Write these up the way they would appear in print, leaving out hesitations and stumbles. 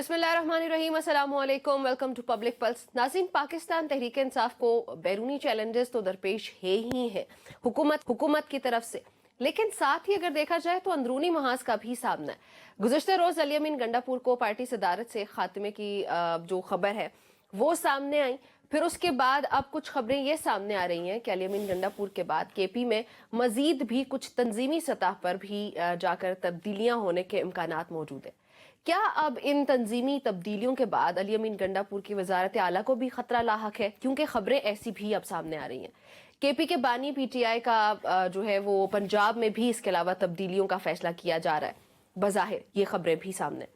बिस्मिल्लाहिर्रहमानिर्रहीम, अस्सलाम वालेकुम, वेलकम टू पब्लिक पल्स। नाज़रीन, पाकिस्तान तहरीक इंसाफ को बैरूनी चैलेंजेस तो दरपेश है ही है हुकूमत की तरफ से, लेकिन साथ ही अगर देखा जाए तो अंदरूनी महाज का भी सामना है। गुज़श्ता रोज़ अली अमीन गंडापुर को पार्टी सदारत से खात्मे की जो खबर है वो सामने आई। फिर उसके बाद अब कुछ खबरें ये सामने आ रही हैं कि अली अमीन गंडापुर के बाद केपी में मजीद भी कुछ तंजीमी सतह पर भी जाकर तब्दीलियां होने के इम्कानात मौजूद है। क्या अब इन तंजीमी तब्दीलियों के बाद अली अमीन गंडापुर की वजारत आला को भी खतरा लाहक है? क्योंकि खबरें ऐसी भी अब सामने आ रही हैं। केपी के बानी पीटीआई का जो है वो पंजाब में भी इसके अलावा तब्दीलियों का फैसला किया जा रहा है, बज़ाहिर ये खबरें भी सामने।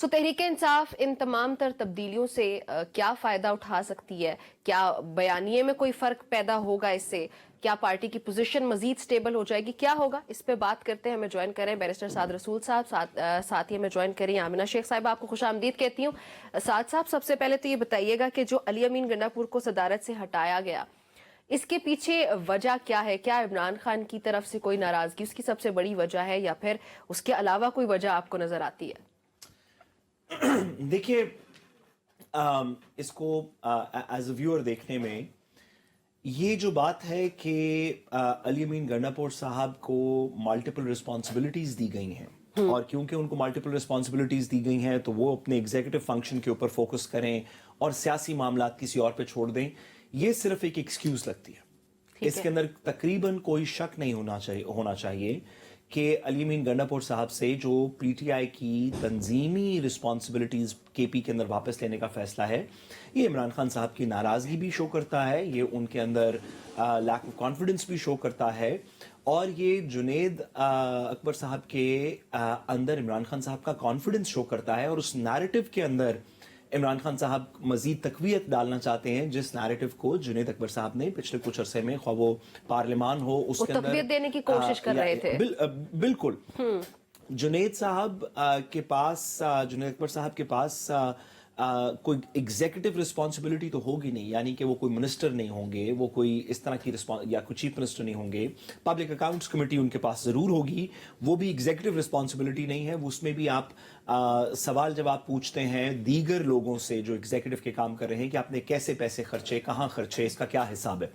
सो तहरीक इंसाफ इन तमाम तर तब्दीलियों से क्या फ़ायदा उठा सकती है? क्या बयानिए में कोई फ़र्क पैदा होगा इससे? क्या पार्टी की पोजीशन मजीद स्टेबल हो जाएगी? क्या होगा, इस पे बात करते हैं। हमें ज्वाइन करें बैरिस्टर साद रसूल साहब, साथ ही हमें ज्वाइन करें आमिना शेख साहिबा। आपको खुश आमदीद कहती हूँ। साद साहब, सबसे पहले तो ये बताइएगा कि जो अली अमीन गंडापुर को सदारत से हटाया गया, इसके पीछे वजह क्या है? क्या इमरान खान की तरफ से कोई नाराजगी उसकी सबसे बड़ी वजह है, या फिर उसके अलावा कोई वजह आपको नजर आती है? देखिए, इसको एज अ व्यूअर देखने में ये जो बात है कि अली अमीन गंडापुर साहब को मल्टीपल रिस्पॉन्सिबिलिटीज दी गई हैं, और क्योंकि उनको मल्टीपल रिस्पॉन्सिबिलिटीज दी गई हैं तो वो अपने एग्जीक्यूटिव फंक्शन के ऊपर फोकस करें और सियासी मामला किसी और पे छोड़ दें, ये सिर्फ एक एक्सक्यूज लगती है। इसके अंदर तकरीबन कोई शक नहीं होना चाहिए कि अली अमीन गंडापुर साहब से जो पीटीआई की तंजीमी रिस्पॉन्सिबिलिटीज केपी के अंदर वापस लेने का फैसला है, ये इमरान खान साहब की नाराज़गी भी शो करता है, ये उनके अंदर लैक ऑफ कॉन्फिडेंस भी शो करता है, और ये जुनेद अकबर साहब के अंदर इमरान खान साहब का कॉन्फिडेंस शो करता है। और उस नैरेटिव के अंदर इमरान खान साहब मजीद तकवीयत डालना चाहते हैं, जिस नैरेटिव को जुनेद अकबर साहब ने पिछले कुछ अरसे में, ख्वाह वो पार्लियामान हो उसके अंदर तकवीयत देने की कोशिश कर रहे थे। बिल्कुल। जुनेद अकबर साहब के पास कोई एग्जीक्यूटिव रिस्पॉन्सिबिलिटी तो होगी नहीं, यानी कि वो कोई मिनिस्टर नहीं होंगे, वो कोई इस तरह की या कोई चीफ मिनिस्टर नहीं होंगे। पब्लिक अकाउंट्स कमेटी उनके पास ज़रूर होगी, वो भी एग्जीक्यूटिव रिस्पॉन्सिबिलिटी नहीं है। उसमें भी आप सवाल जवाब पूछते हैं दीगर लोगों से जो एग्जीक्यूटिव के काम कर रहे हैं कि आपने कैसे पैसे खर्चे, कहाँ खर्चे, इसका क्या हिसाब है।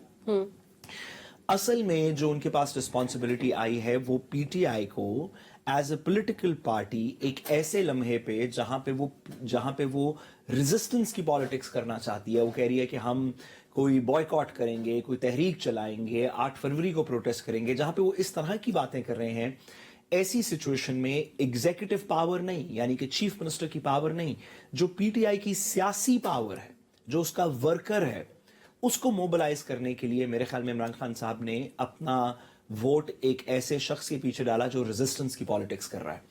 असल में जो उनके पास रिस्पॉन्सिबिलिटी आई है वो पीटीआई को एज अ पॉलिटिकल पार्टी एक ऐसे लम्हे पे जहां पे वो रेजिस्टेंस की पॉलिटिक्स करना चाहती है। वो कह रही है कि हम कोई बॉयकॉट करेंगे, कोई तहरीक चलाएंगे, 8 फरवरी को प्रोटेस्ट करेंगे, जहां पे वो इस तरह की बातें कर रहे हैं। ऐसी सिचुएशन में एग्जीक्यूटिव पावर नहीं, यानी कि चीफ मिनिस्टर की पावर नहीं, जो पीटीआई की सियासी पावर है, जो उसका वर्कर है, उसको मोबिलाइज करने के लिए मेरे ख्याल में इमरान खान साहब ने अपना वोट एक ऐसे शख्स के पीछे डाला जो रेजिस्टेंस की पॉलिटिक्स कर रहा है।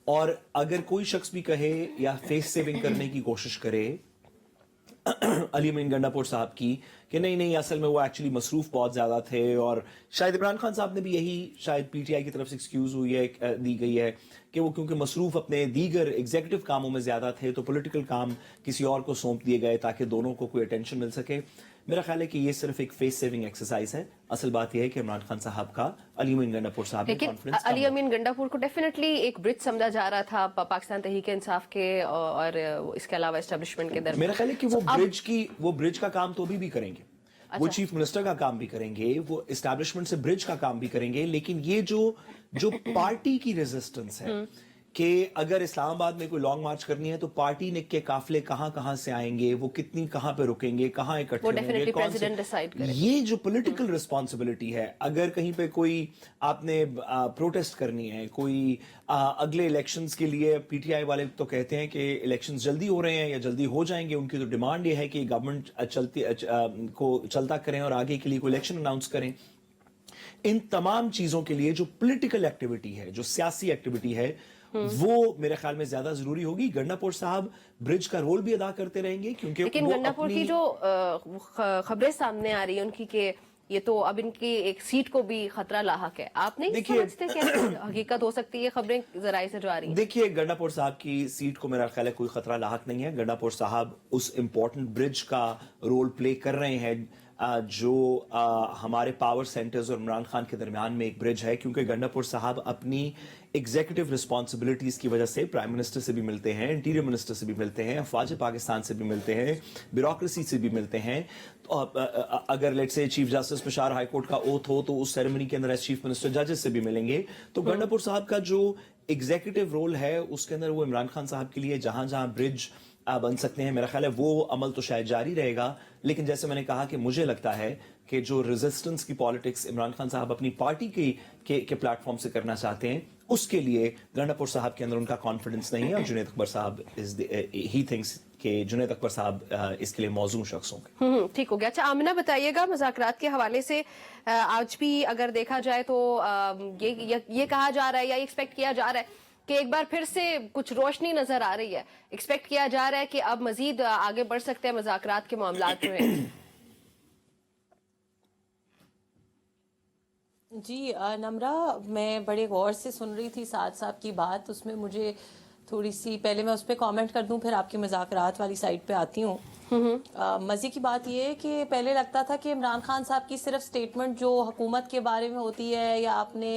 और अगर कोई शख्स भी कहे या फेस सेविंग करने की कोशिश करे अली अमीन गंडापुर साहब की कि नहीं असल में वो एक्चुअली मसरूफ बहुत ज्यादा थे, और शायद इमरान खान साहब ने भी यही शायद पीटीआई की तरफ से एक्सक्यूज दी गई है कि वो क्योंकि मसरूफ अपने दीगर एग्जीक्यूटिव कामों में ज्यादा थे तो पॉलिटिकल काम किसी और को सौंप दिए गए ताकि दोनों को कोई अटेंशन मिल सके। मेरा ख्याल है कि ये सिर्फ एक फेस सेविंग एक्सरसाइज है। असल बात यह है कि इमरान खान साहब का अली अमीन गंडापुर साहब में कॉन्फिडेंस, अली अमीन गंडापुर को डेफिनेटली एक ब्रिज समझा जा रहा था पाकिस्तान तहरीक इंसाफ के और इसके अलावा एस्टेब्लिशमेंट के दरमियान। मेरा ख्याल है कि वो ब्रिज का काम तो भी करेंगे। वो चीफ मिनिस्टर का काम भी करेंगे, वो एस्टैब्लिशमेंट से ब्रिज का काम भी करेंगे, लेकिन ये जो पार्टी की रेजिस्टेंस है कि अगर इस्लामाबाद में कोई लॉन्ग मार्च करनी है तो पार्टी ने के काफिले कहां से आएंगे, वो कितनी कहां पे रुकेंगे, कहां इकट्ठे होंगे, प्रेसिडेंट डिसाइड करें। ये जो पॉलिटिकल रिस्पॉन्सिबिलिटी है, अगर कहीं पे कोई आपने प्रोटेस्ट करनी है, कोई अगले इलेक्शंस के लिए, पीटीआई वाले तो कहते हैं कि इलेक्शंस जल्दी हो रहे हैं या जल्दी हो जाएंगे, उनकी तो डिमांड ये है कि गवर्नमेंट को चलता करें और आगे के लिए कोई इलेक्शन अनाउंस करें। इन तमाम चीजों के लिए जो पॉलिटिकल एक्टिविटी है, जो सियासी एक्टिविटी है, वो मेरे ख्याल में ज्यादा जरूरी होगी। गंडापुर साहब ब्रिज का रोल भी अदा करते रहेंगे, क्योंकि लेकिन गंडापुर की जो खबरें सामने आ रही है उनकी कि ये तो अब इनकी एक सीट को भी खतरा लाहक है, आप नहीं समझते कैसे हकीकत हो सकती है? खबरें जराये से जो आ रही हैं। देखिए, गंडापुर साहब की सीट को मेरा ख्याल है कोई खतरा लाहक नहीं है। गंडापुर साहब उस इंपॉर्टेंट ब्रिज का रोल प्ले कर रहे हैं जो हमारे पावर सेंटर्स और इमरान खान के दरमियान में एक ब्रिज है, क्योंकि गंडापुर साहब अपनी एग्जीक्यूटिव रिस्पॉन्सिबिलिटीज की वजह से प्राइम मिनिस्टर से भी मिलते हैं, इंटीरियर मिनिस्टर से भी मिलते हैं, अफवाज पाकिस्तान से भी मिलते हैं, ब्यूरोक्रेसी से भी मिलते हैं। तो अगर let's say chief justice Peshawar high court का ओथ हो तो उस सेरेमनी के अंदर एज चीफ मिनिस्टर जजेस से भी मिलेंगे। तो गंडापुर साहब का जो एग्जीक्यूटिव रोल है उसके अंदर वो इमरान खान साहब के लिए जहां जहां ब्रिज बन सकते हैं, मेरा ख्याल है वो अमल तो शायद जारी रहेगा। लेकिन जैसे मैंने कहा कि मुझे लगता है कि जो रेजिस्टेंस की पॉलिटिक्स इमरान खान साहब अपनी पार्टी के प्लेटफॉर्म से करना चाहते हैं, उसके लिए गंडापुर साहब के अंदर उनका कॉन्फिडेंस नहीं है। और जुनैद अकबर साहब ही थिंक्स कि जुनैद अकबर साहब इसके लिए मौजूद शख्स होंगे। ठीक हो गया। अच्छा आमिना बताइएगा, मुज़ाकरात के हवाले से आज भी अगर देखा जाए तो ये कहा जा रहा है या एक्सपेक्ट किया जा रहा है कि एक बार फिर से कुछ रोशनी नजर आ रही है, एक्सपेक्ट किया जा रहा है कि अब मजीद आगे बढ़ सकते हैं मुज़ाकरात के मामलात में। जी नम्रा, मैं बड़े गौर से सुन रही थी साद साहब की बात, उसमें मुझे थोड़ी सी, पहले मैं उस पर कॉमेंट कर दूं फिर आपकी मुज़ाकरात वाली साइड पे आती हूँ। मज़े की बात यह है कि पहले लगता था कि इमरान खान साहब की सिर्फ स्टेटमेंट जो हुकूमत के बारे में होती है या अपने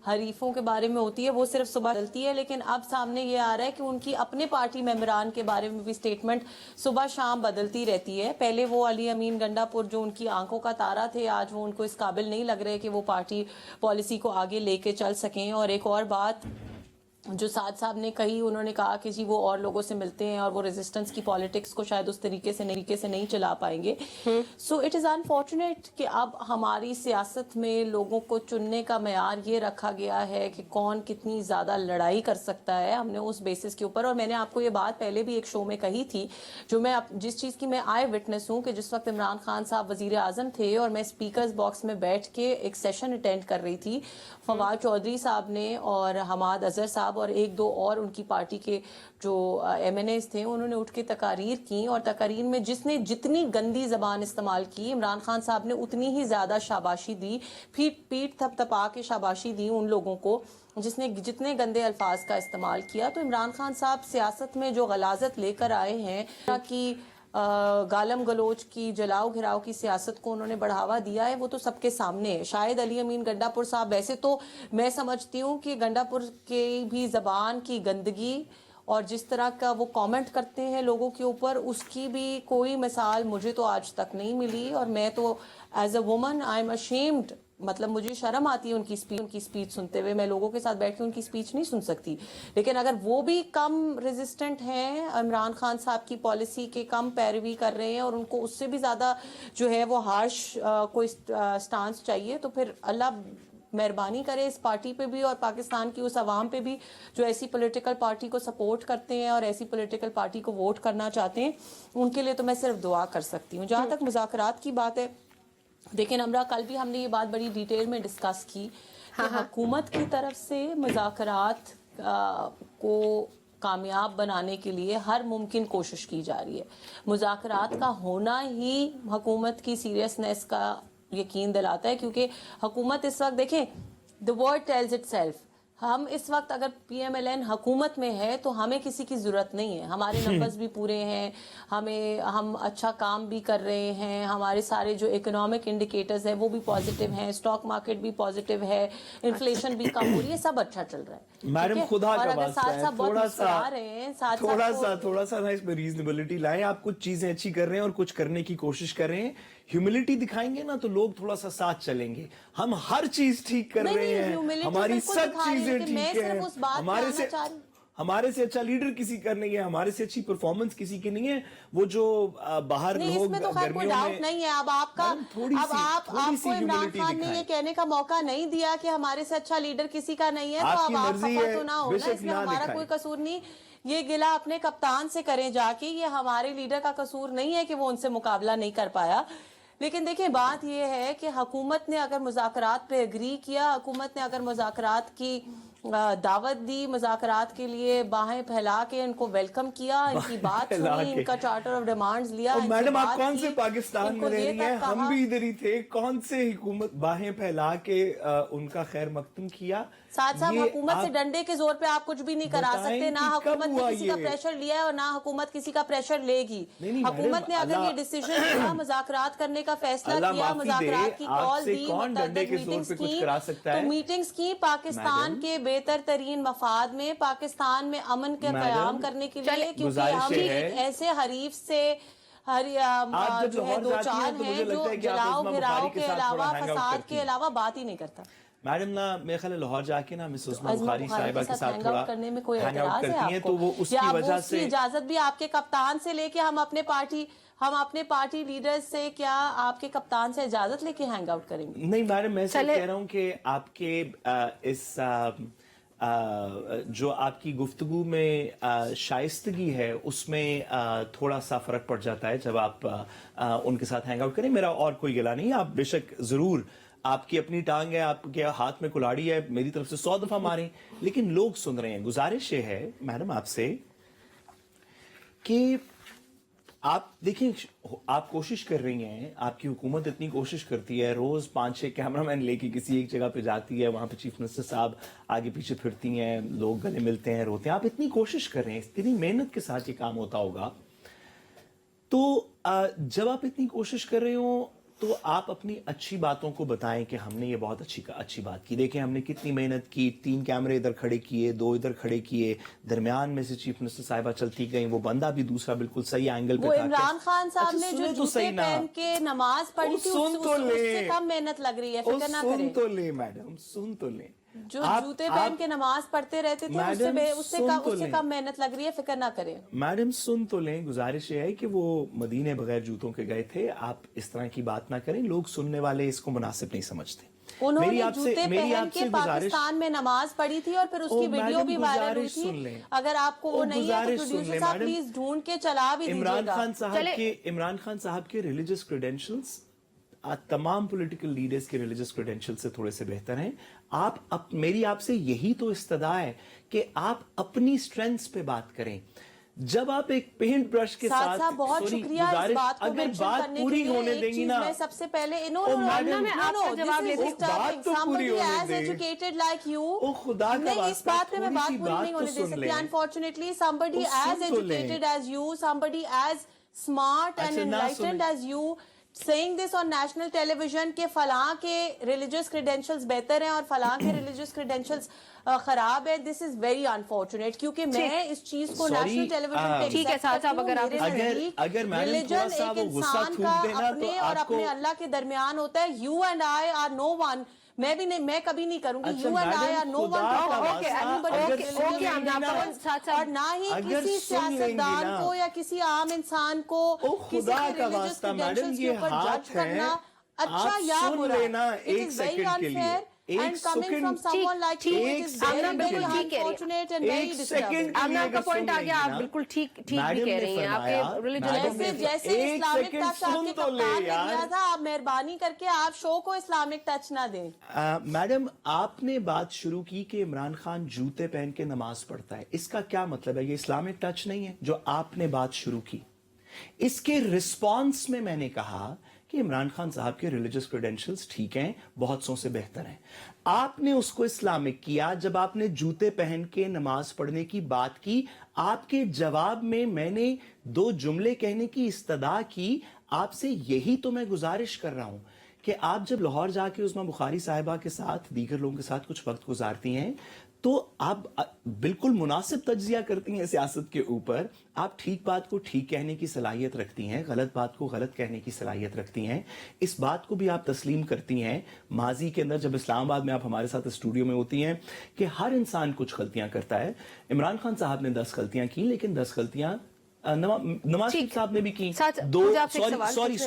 हरीफों के बारे में होती है वो सिर्फ सुबह चलती है, लेकिन अब सामने ये आ रहा है कि उनकी अपने पार्टी मेंबरान के बारे में भी स्टेटमेंट सुबह शाम बदलती रहती है। पहले वो अली अमीन गंडापुर जो उनकी आंखों का तारा थे, आज वो उनको इस काबिल नहीं लग रहे कि वो पार्टी पॉलिसी को आगे लेके चल सकें। और एक और बात जो साद साहब ने कही, उन्होंने कहा कि जी वो और लोगों से मिलते हैं और वो रेजिस्टेंस की पॉलिटिक्स को शायद उस तरीके से नहीं चला पाएंगे। सो इट इज़ अनफॉर्चुनेट कि अब हमारी सियासत में लोगों को चुनने का मेयार ये रखा गया है कि कौन कितनी ज़्यादा लड़ाई कर सकता है, हमने उस बेसिस के ऊपर। और मैंने आपको ये बात पहले भी एक शो में कही थी, जो मैं जिस चीज़ की मैं आई विटनेस हूँ, कि जिस वक्त इमरान खान साहब वज़ीर आज़म थे और मैं स्पीकर्स बॉक्स में बैठ के एक सेशन अटेंड कर रही थी, फवाद चौधरी साहब ने और हमाद अजहर साहब और एक दो और उनकी पार्टी के जो MNAs थे, उन्होंने उठ के तकारीर की, और तकारीर में जिसने जितनी गंदी जबान इस्तेमाल की, इमरान खान साहब ने उतनी ही ज़्यादा शाबाशी दी, पीठ थपथपा के शाबाशी दी उन लोगों को जिसने जितने गंदे अल्फाज का इस्तेमाल किया। तो इमरान खान साहब सियासत में जो गलाजत लेकर आए हैं कि गालम गलोच की, जलाओ घिराव की सियासत को उन्होंने बढ़ावा दिया है, वो तो सबके सामने है। शायद अली अमीन गंडापुर साहब, वैसे तो मैं समझती हूँ कि गंडापुर के भी ज़बान की गंदगी और जिस तरह का वो कमेंट करते हैं लोगों के ऊपर, उसकी भी कोई मिसाल मुझे तो आज तक नहीं मिली। और मैं तो as a woman I am ashamed, मतलब मुझे शर्म आती है उनकी स्पीच सुनते हुए। मैं लोगों के साथ बैठ के उनकी स्पीच नहीं सुन सकती, लेकिन अगर वो भी कम रेजिस्टेंट हैं, इमरान खान साहब की पॉलिसी के कम पैरवी कर रहे हैं और उनको उससे भी ज़्यादा जो है वो हार्श कोई स्टांस चाहिए, तो फिर अल्लाह मेहरबानी करे इस पार्टी पे भी और पाकिस्तान की उस आवाम पे भी जो ऐसी पॉलिटिकल पार्टी को सपोर्ट करते हैं और ऐसी पॉलिटिकल पार्टी को वोट करना चाहते हैं, उनके लिए तो मैं सिर्फ दुआ कर सकती हूँ। जहाँ तक मुज़ाकरात की बात है, देखिए नम्रा, कल भी हमने ये बात बड़ी डिटेल में डिस्कस की कि हुकूमत की तरफ से मुज़ाकरात को कामयाब बनाने के लिए हर मुमकिन कोशिश की जा रही है। मुज़ाकरात का होना ही हुकूमत की सीरियसनेस का यकीन दिलाता है, क्योंकि हुकूमत इस वक्त, देखें, द वर्ड टेल्स इटसेल्फ, हम इस वक्त अगर PMLN हुकूमत में है तो हमें किसी की ज़रूरत नहीं है। हमारे नंबर्स भी पूरे हैं, हम अच्छा काम भी कर रहे हैं, हमारे सारे जो इकोनॉमिक इंडिकेटर्स हैं वो भी पॉजिटिव हैं, स्टॉक मार्केट भी पॉजिटिव है, इन्फ्लेशन भी कम हो रही है, सब अच्छा चल रहा है। मैडम खुदा का वास्ता है, थोड़ा सा ना इसमें रीजनेबिलिटी लाएं। आप कुछ चीजें अच्छी कर रहे हैं और कुछ करने की कोशिश कर रहे हैं, ह्यूमिलिटी दिखाएंगे ना तो लोग थोड़ा सा साथ चलेंगे। हम हर चीज ठीक कर रहे हैं, हमारी सब चीजें ठीक है, हमारे से अच्छा लीडर किसी का नहीं है, हमारे से अच्छी परफॉर्मेंस किसी की नहीं है। वो जो बाहर नहीं, लोग इसमें तो खैर कोई डाउट नहीं है। अब आपको इमरान खान ने ये कहने का मौका नहीं दिया कि हमारे से अच्छा लीडर किसी का नहीं है, तो अब आप खफा तो ना हो ना, इसमें हमारा कोई कसूर नहीं। ये गिला अपने कप्तान से करें जाके, ये हमारे लीडर का कसूर नहीं है कि वो उनसे मुकाबला नहीं कर पाया। लेकिन देखिए, बात यह है कि हुकूमत ने अगर मुज़ाकरात पे एग्री किया, हुकूमत ने अगर मुज़ाकरात की दावत दी मुज़ाकरात के लिए, बाहें फैला के इनको वेलकम किया, इनकी बात सुनी, इनका चार्टर ऑफ डिमांड्स लिया। और इनसे मैडम आप बात कौन की, से पाकिस्तान में इनको रह ये रही तक हैं? हम कहा- भी इधर ही थे। कौन से हुकूमत बाहें फैला के उनका खैर मकदम किया? साथ साथ ये हुकूमत से आप डंडे के जोर पे आप कुछ भी नहीं करा बताएं सकते, ना कि कब हुकूमत ने हुआ किसी का ये? प्रेशर लिया है और ना हुकूमत किसी का प्रेशर लेगी। नहीं, हुकूमत ने मैडम, अगर ये अल्लाह- डिसीजन लिया, मुज़ाकरात करने का फैसला अल्लाह किया, माफी दे, मुज़ाकरात की कॉल आपसे दी, कौन डंडे के जोर मीटिंग्स पे कुछ की, करा सकता है? तो मीटिंग्स की पाकिस्तान मैडम- के बेहतर तरीन मफाद में, पाकिस्तान में अमन का मैडम, कयाम करने के लिए, क्योंकि गुजारिश हम है- एक ऐसे हरीफ से आप जब जो है लाहौर दो जाती हैं चार तो मुझे है जो लगता है कि आप जलाओ उस्मा घिराव बुखारी के के साथ अलावा, थोड़ा hang out फसाद करती के हैं। अलावा बात ही नहीं करता। मैडम ना मेरे ख्याल है लाहौर जाके ना मिस उस्मा अज़मा बुखारी बुखारी साहिबा के साथ hang थोड़ा out करने में कोई hang out एतराज है करती हैं, आपको? तो वो या उसकी वो वजह उसकी से इजाजत भी आपके कप्तान से लेके हम अपने पार्टी लीडर्स से, क्या आपके कप्तान से इजाजत लेके हैंग आउट करेंगे? नहीं मैडम, मैं सिर्फ चले- कह रहा हूँ कि आपके जो आपकी गुफ्तगू में शाइस्तगी है उसमें थोड़ा सा फर्क पड़ जाता है जब आप उनके साथ हैंग आउट करें। मेरा और कोई गिला नहीं है, आप बेशक जरूर, आपकी अपनी टांग है, आपके हाथ में कुल्हाड़ी है, मेरी तरफ से 100 दफा मारें, लेकिन लोग सुन रहे हैं। गुजारिश ये है मैडम आपसे कि आप देखें, आप कोशिश कर रही हैं, आपकी हुकूमत इतनी कोशिश करती है, रोज 5-6 कैमरामैन लेके किसी एक जगह पे जाती है, वहां पे चीफ मिनिस्टर साहब आगे पीछे फिरती हैं, लोग गले मिलते हैं, रोते हैं। आप इतनी कोशिश कर रहे हैं, इतनी मेहनत के साथ ये काम होता होगा, तो जब आप इतनी कोशिश कर रहे हो तो आप अपनी अच्छी बातों को बताएं कि हमने ये बहुत अच्छी बात की। देखें हमने कितनी मेहनत की, 3 कैमरे इधर खड़े किए, 2 इधर खड़े किए, दरमियान में से चीफ मिनिस्टर साहिबा चलती गई, वो बंदा भी दूसरा बिल्कुल सही एंगल पे वो था। इमरान खान साहब अच्छा, ने जो सुने तो जूते सही ना। पहन के नमाज पढ़ी थी, सुन तो ले। उससे कम मेहनत लग रही है, फिक्र ना सुन करें। तो ले मैडम, सुन तो ले। जो जूते पहन के नमाज पढ़ते रहते थे, मैडम, उससे सुन तो उससे लें। कम मेहनत लग रही है, फिक्र ना करें। मैडम सुन तो लें, गुजारिश ये है कि वो मदीने बगैर जूतों के गए थे। आप इस तरह की बात ना करें, लोग सुनने वाले इसको मुनासिब नहीं समझते। उन्होंने जूते पहन के गुजारिश, पाकिस्तान में नमाज पढ़ी थी और फिर उसकी वीडियो मैडम, भी वायरल हुई गुजारिश सुन थी। लें। अगर आपको वो नहीं है तो गुजारिश सुन प्रोड्यूसर लें, साहब मैडम। प्लीज ढूंढ के चला भी दीजिएगा। इमरान खान साहब के रिलीजियस क्रेडेंशियल्स तमाम पॉलिटिकल लीडर्स के रिलीजियस क्रेडेंशियल से थोड़े से बेहतर हैं। मेरी आपसे यही तो इस्तदा है कि आप अपनी स्ट्रेंथ्स पे बात करें। जब आप एक पेंट ब्रश के साथ बहुत शुक्रिया इस बात को अगर मेंशन बात करने पूरी के लिए। होने एक देंगी चीज ना, मैं सबसे पहले मैडम, मैं आपका जवाब लेती हूँ। बात तो पूरी होने दे। एजुकेटेड लाइक यू, ओ खुदा का नहीं, इस वास्ता, बात पे मैं बात थोड़ी सी पूरी नहीं बात होने तो दे सुन सकती। लें। अनफॉर्चुनेटली somebody ओ, सुन as तो लें। educated as you, somebody as smart and अच्छा, ना enlightened सुने। as you saying this on national television के फलां के religious credentials बेहतर हैं और फलां के religious credentials खराब है, this is very unfortunate, क्योंकि मैं इस चीज को Sorry, national television पे ठीक है, accept साहब, करती हूँ। अगर आप- मेरे नजदीक अगर मैडम religion थोड़ा सा एक वो गुस्सा इंसान थूक का देना तो अपने और आपको- अपने अल्लाह के दरमियान होता है। You and I are no one, मैं कभी नहीं करूंगी। अच्छा, You and I madam, are no one खुदा to का correct वास्ता, anybody अगर else's सुन religion लेंगी ना- preference, और ना ही अगर किसी सुन लेंगी सियासतदान ना- को या किसी आम इंसान को ओ किसी खुदा के का religious वास्ता मैडम, credentials के ये ऊपर हाथ जज है, करना अच्छा आप या सुन बुरा। लेना It एक is very सेकंड के लिए। unfair एक and coming second- from someone like you, एक it is सेकंड very, के very लिए। ठीक कह रही हैं। unfortunate and very एक disturbing। सेकंड आपने आपका अगर पॉइंट सुन आ गया, लेंगी आप ना, बिल्कुल ठीक भी मैडम कह ने रही हैं। फरमाया, आपके रिलीजन मैडम ने- जैसे एक इस्लामिक सेकंड टच आपके सुन तो ले कप्तान ने यार। दिया था, आप मेहरबानी करके आप शो को इस्लामिक टच ना दें। मैडम, आपने बात शुरू की कि इमरान खान जूते पहन के नमाज पढ़ता है, इसका क्या मतलब है? ये इस्लामिक टच नहीं है जो आपने बात शुरू की। इसके रिस्पॉन्स में मैंने कहा कि इमरान खान साहब के रिलीजियस क्रेडेंशियल्स ठीक हैं, बहुत सौ से बेहतर हैं। आपने उसको इस्लामिक किया जब आपने जूते पहन के नमाज पढ़ने की बात की। आपके जवाब में मैंने 2 जुमले कहने की इस्तदा की। आपसे यही तो मैं गुजारिश कर रहा हूं कि आप जब लाहौर जाके उस्मा बुखारी साहिबा के साथ, दीगर लोगों के साथ कुछ वक्त गुजारती हैं, तो आप बिल्कुल मुनासिब तज्जिया करती हैं सियासत के ऊपर। आप ठीक बात को ठीक कहने की सलाहियत रखती हैं, गलत बात को गलत कहने की सलाहियत रखती हैं। इस बात को भी आप तस्लीम करती हैं। माजी के अंदर जब इस्लामाबाद में आप हमारे साथ स्टूडियो में होती हैं कि हर इंसान कुछ गलतियां करता है। इमरान खान साहब ने 10 गलतियां की, लेकिन 10 गलतियां नवाज शरीफ साहब ने भी की। सॉरी,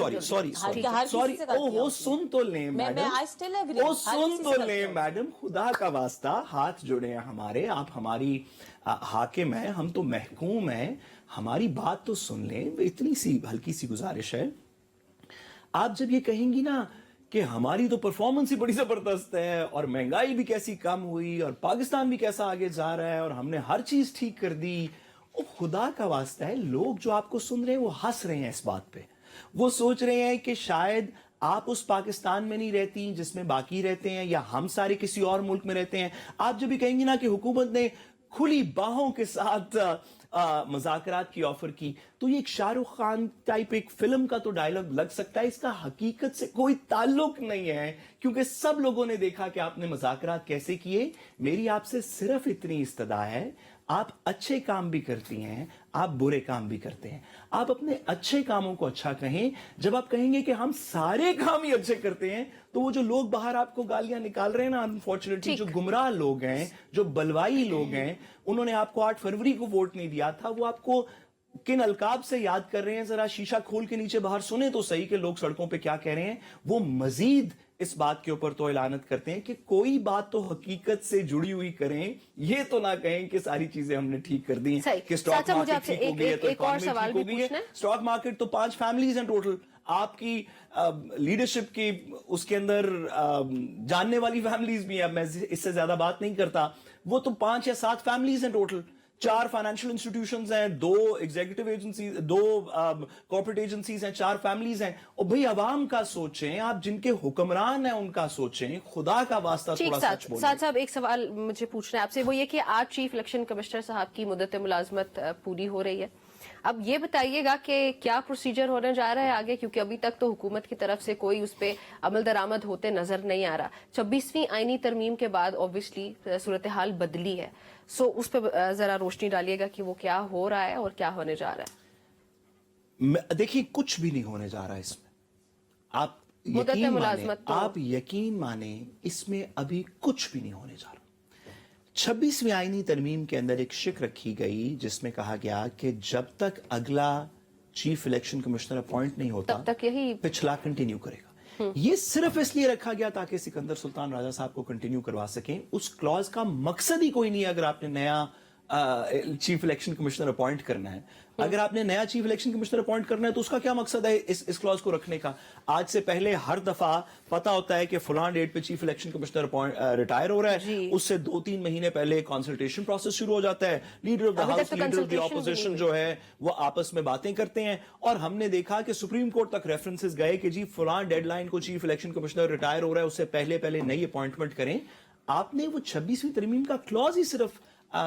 ओहो सुन तो लें मैडम, I still agree। ओ हर सुन किसी तो से लें करती मैडम, खुदा का वास्ता हाथ जुड़े हैं हमारे, आप हमारी हाकिम हैं, हम तो महकूम हैं, हमारी बात तो सुन लें। इतनी सी हल्की सी गुजारिश है, आप जब ये कहेंगी ना کہ ہماری تو پرفارمنس ہی بڑی زبردست ہے اور مہنگائی بھی کیسی کم ہوئی اور پاکستان بھی کیسا آگے جا رہا ہے اور ہم نے ہر چیز ٹھیک کر دی. او خدا کا واسطہ ہے, لوگ جو آپ کو سن رہے ہیں وہ ہنس رہے ہیں اس بات پہ. وہ سوچ رہے ہیں کہ شاید آپ اس پاکستان میں نہیں رہتی جس میں باقی رہتے ہیں, یا ہم سارے کسی اور ملک میں رہتے ہیں. آپ جب بھی کہیں گے نا کہ حکومت نے کھلی باہوں کے ساتھ مذاکرات کی آفر کی, تو یہ ایک شاہ رخ خان ٹائپ ایک فلم کا تو ڈائلاگ لگ سکتا ہے, اس کا حقیقت سے کوئی تعلق نہیں ہے, کیونکہ سب لوگوں نے دیکھا کہ آپ نے مذاکرات کیسے کیے. میری آپ سے صرف اتنی استدعا ہے, آپ اچھے کام بھی کرتی ہیں, آپ برے کام بھی کرتے ہیں, آپ اپنے اچھے کاموں کو اچھا کہیں. جب آپ کہیں گے کہ ہم سارے کام ہی اچھے کرتے ہیں, تو وہ جو لوگ باہر آپ کو گالیاں نکال رہے ہیں نا, انفارچونیٹلی جو گمراہ لوگ ہیں, جو بلوائی لوگ ہیں, انہوں نے آپ کو 8 فروری کو ووٹ نہیں دیا تھا, وہ آپ کو کن القاب سے یاد کر رہے ہیں. ذرا شیشہ کھول کے نیچے باہر سنیں تو صحیح کہ لوگ سڑکوں پہ کیا کہہ رہے ہیں. وہ مزید اس بات کے اوپر تو اعلانت کرتے ہیں کہ کوئی بات تو حقیقت سے جڑی ہوئی کریں, یہ تو نہ کہیں کہ ساری چیزیں ہم نے ٹھیک کر دی ہیں, کہ اسٹاک مارکیٹ ٹھیک ہو گئی ہے تو اکانومی ٹھیک ہو گئی ہے. اسٹاک مارکیٹ تو 5 فیملیز ہیں ٹوٹل, آپ کی لیڈرشپ کی اس کے اندر جاننے والی فیملیز بھی ہیں, اب میں اس سے زیادہ بات نہیں کرتا. وہ تو 5 یا 7 فیملیز ہیں ٹوٹل, 4 فائنینشل انسٹیٹیوشنز ہیں, 2 ایگزیکٹو ایجنسیز, 2 کارپوریٹ ایجنسیز ہیں, 4 فیملیز ہیں. اور بھئی عوام کا سوچیں, آپ جن کے حکمران ہیں ان کا سوچیں, خدا کا واسطہ تھوڑا سچ بولیں. سعد صاحب ایک سوال مجھے پوچھنا ہے آپ سے, وہ یہ کہ آج چیف الیکشن کمشنر صاحب کی مدت ملازمت پوری ہو رہی ہے. اب یہ بتائیے گا کہ کیا پروسیجر ہونے جا رہا ہے آگے, کیونکہ ابھی تک تو حکومت کی طرف سے کوئی اس پہ عمل درآمد ہوتے نظر نہیں آ رہا. 26ویں آئینی ترمیم کے بعد اوبویسلی صورتحال بدلی ہے, سو اس پہ ذرا روشنی ڈالیے گا کہ وہ کیا ہو رہا ہے اور کیا ہونے جا رہا ہے. دیکھیے کچھ بھی نہیں ہونے جا رہا ہے اس میں, آپ یقین مانیں اس میں ابھی کچھ بھی نہیں ہونے جا رہا. 26ویں آئینی ترمیم کے اندر ایک شک رکھی گئی جس میں کہا گیا کہ جب تک اگلا چیف الیکشن کمشنر اپوائنٹ نہیں ہوتا تب تک یہی پچھلا کنٹینیو کرے گا. یہ صرف اس لیے رکھا گیا تاکہ سکندر سلطان راجہ صاحب کو کنٹینیو کروا سکیں. اس کلوز کا مقصد ہی کوئی نہیں ہے اگر آپ نے نیا چیف الیکشن کمشنر اپوائنٹ کرنا ہے. اگر آپ نے نیا چیف الیکشن کمشنر اپوائنٹ کرنا ہے تو اس کا کیا مقصد ہے اس کلوز کو رکھنے کا. آج سے پہلے ہر دفعہ پتا ہوتا ہے کہ فلاں ڈیٹ پہ چیف الیکشن کمشنر ریٹائر ہو رہا ہے, اس سے 2-3 مہینے پہلے کنسلٹیشن پروسیس شروع ہو جاتا ہے. Leader of the house, leader of the opposition جو ہے وہ آپس میں باتیں کرتے ہیں, اور ہم نے دیکھا کہ سپریم کورٹ تک ریفرنسز گئے کہ جی فلاں ڈیڈ لائن کو چیف الیکشن کمشنر ریٹائر ہو رہا ہے, اس سے پہلے نئی اپوائنٹمنٹ کریں. آپ نے وہ 26ویں ترمیم کا کلوز ہی صرف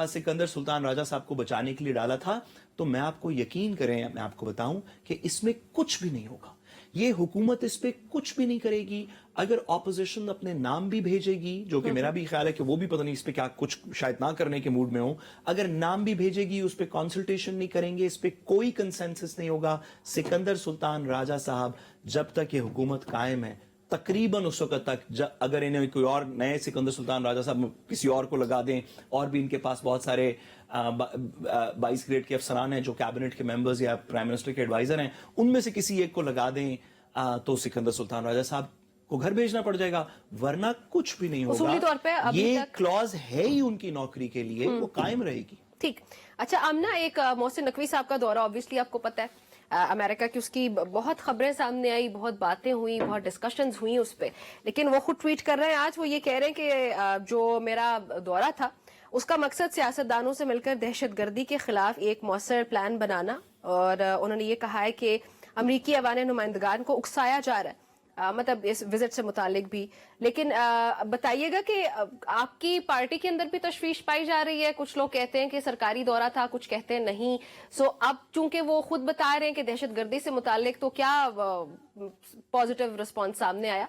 سکندر سلطان راجہ صاحب کو بچانے کے لیے ڈالا تھا. تو میں آپ کو یقین کریں, میں آپ کو بتاؤں کہ اس میں کچھ بھی نہیں ہوگا. یہ حکومت اس پہ کچھ بھی نہیں کرے گی. اگر اپوزیشن اپنے نام بھی بھیجے گی, جو کہ میرا بھی خیال ہے کہ وہ بھی پتہ نہیں اس پہ کیا کچھ شاید نہ کرنے کے موڈ میں ہو, اگر نام بھی بھیجے گی اس پہ کنسلٹیشن نہیں کریں گے, اس پہ کوئی کنسنسس نہیں ہوگا. سکندر سلطان راجہ صاحب جب تک یہ حکومت قائم ہے, تقریباً اس وقت تک اگر انہیں کوئی اور نئے سکندر سلطان راجہ صاحب کسی اور کو لگا دیں, اور بھی ان کے پاس بہت سارے 22 گریڈ کے افسران ہیں جو کیبنٹ کے ممبرز یا پرائم منسٹر کے ایڈوائزر ہیں, ان میں سے کسی ایک کو لگا دیں تو سکندر سلطان راجہ صاحب کو گھر بھیجنا پڑ جائے گا, ورنہ کچھ بھی نہیں ہوگا. اصولی طور پہ یہ کلوز ہے ہی ان کی نوکری کے لیے, وہ قائم رہے گی. ٹھیک. اچھا آمنہ, ایک محسن نقوی صاحب کا دورہ اوبویسلی آپ کو پتہ ہے امریکہ کی, اس کی بہت خبریں سامنے آئی, بہت باتیں ہوئی, بہت ڈسکشنز ہوئی اس پہ, لیکن وہ خود ٹویٹ کر رہے ہیں آج, وہ یہ کہہ رہے ہیں کہ جو میرا دورہ تھا اس کا مقصد سیاستدانوں سے مل کر دہشت گردی کے خلاف ایک مؤثر پلان بنانا, اور انہوں نے یہ کہا ہے کہ امریکی ایوان نمائندگان کو اکسایا جا رہا ہے, مطلب اس وزٹ سے متعلق بھی. لیکن بتائیے گا کہ آپ کی پارٹی کے اندر بھی تشویش پائی جا رہی ہے, کچھ لوگ کہتے ہیں کہ سرکاری دورہ تھا, کچھ کہتے ہیں نہیں. سو اب چونکہ وہ خود بتا رہے ہیں کہ دہشت گردی سے متعلق, تو کیا پازیٹیو رسپانس سامنے آیا؟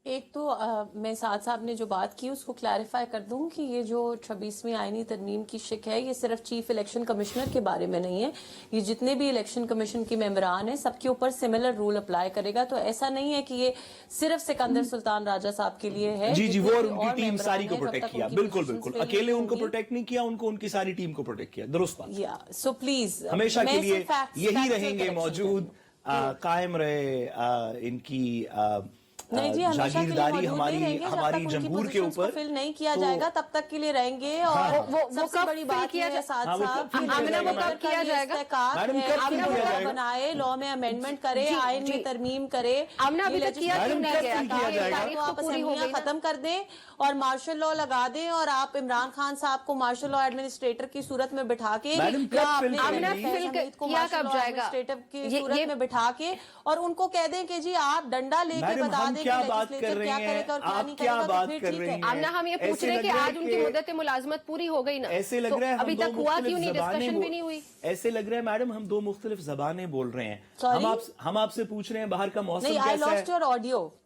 ایک تو میں سعد صاحب نے جو بات کی اس کو کلیریفائی کر دوں کہ یہ جو 26ویں آئینی ترمیم کی شک ہے, یہ صرف چیف الیکشن کمشنر کے بارے میں نہیں ہے, یہ جتنے بھی الیکشن کمیشن کے ممبران ہیں سب کے اوپر سملر رول اپلائی کرے گا. تو ایسا نہیں ہے کہ یہ صرف سکندر سلطان راجہ صاحب کے لیے ہے. جی وہ ان کی ٹیم ساری کو پروٹیکٹ کیا, بالکل اکیلے ان کو پروٹیکٹ نہیں کیا, ان کو ان کی ساری ٹیم کو پروٹیکٹ کیا. درست بات. سو پلیز ہمیشہ کے لیے یہی رہیں گے موجود, قائم رہے ان کی नहीं जी, हमेशा के लिए जागीरदारी मौजूद नहीं हमारी रहेंगे, जब हमारी तक उनकी जमहूर के positions को ऊपर fill नहीं किया तो- जाएगा तब तक के लिए रहेंगे। और वो सबसे कब बड़ी fill बात किया ये है जाए- साथ हाँ, वो साथ कब fill कि किया आमना जाएगा? वो कब किया जाएगा मैडम, कब fill किया जाएगा? बनाए, लॉ में अमेंडमेंट करे, जी, आइन जी। में तरमीम करे, आमना अभी तक किया क्यों नहीं गया? कब किया जाएगा? तारीख तो आप पूरी हो असेंबलियां गई ना। खत्म कर दें और मार्शल लॉ लगा दें और आप इमरान खान साहब को मार्शल लॉ एडमिनिस्ट्रेटर की सूरत में बिठा के मैडम, या कब अपने fill आमना करेंगी? fill हमीद को किया मार्शल कब लॉ जाएगा? एडमिनिस्ट्रेटर की ये- सूरत में बिठा के और उनको कह दें कि जी आप डंडा लेके मैडम, बता हम दें कि क्या बात कर लेजिस्लेचर रही क्या हैं? करेगा और क्या आप नहीं क्या करेगा, तो बात फिर कर ठीक रही है। हैं? आमना हम ये पूछ ऐसे रहे हैं लग कि रहा है आज उनकी कि- मुद्दत मुलाजमत पूरी हो गई ना, ऐसे लग तो रहा है हम अभी दो तक हुआ मुख्तलिफ क्यों नहीं, ज़बानें डिस्कशन भी बोल- नहीं हुई। ऐसे लग रहा है मैडम हम दो मुख्तलिफ ज़बानें बोल रहे हैं। Sorry? हम आपसे पूछ रहे हैं बाहर का मौसम नहीं, आई कैसा लॉस्ट है। Your audio.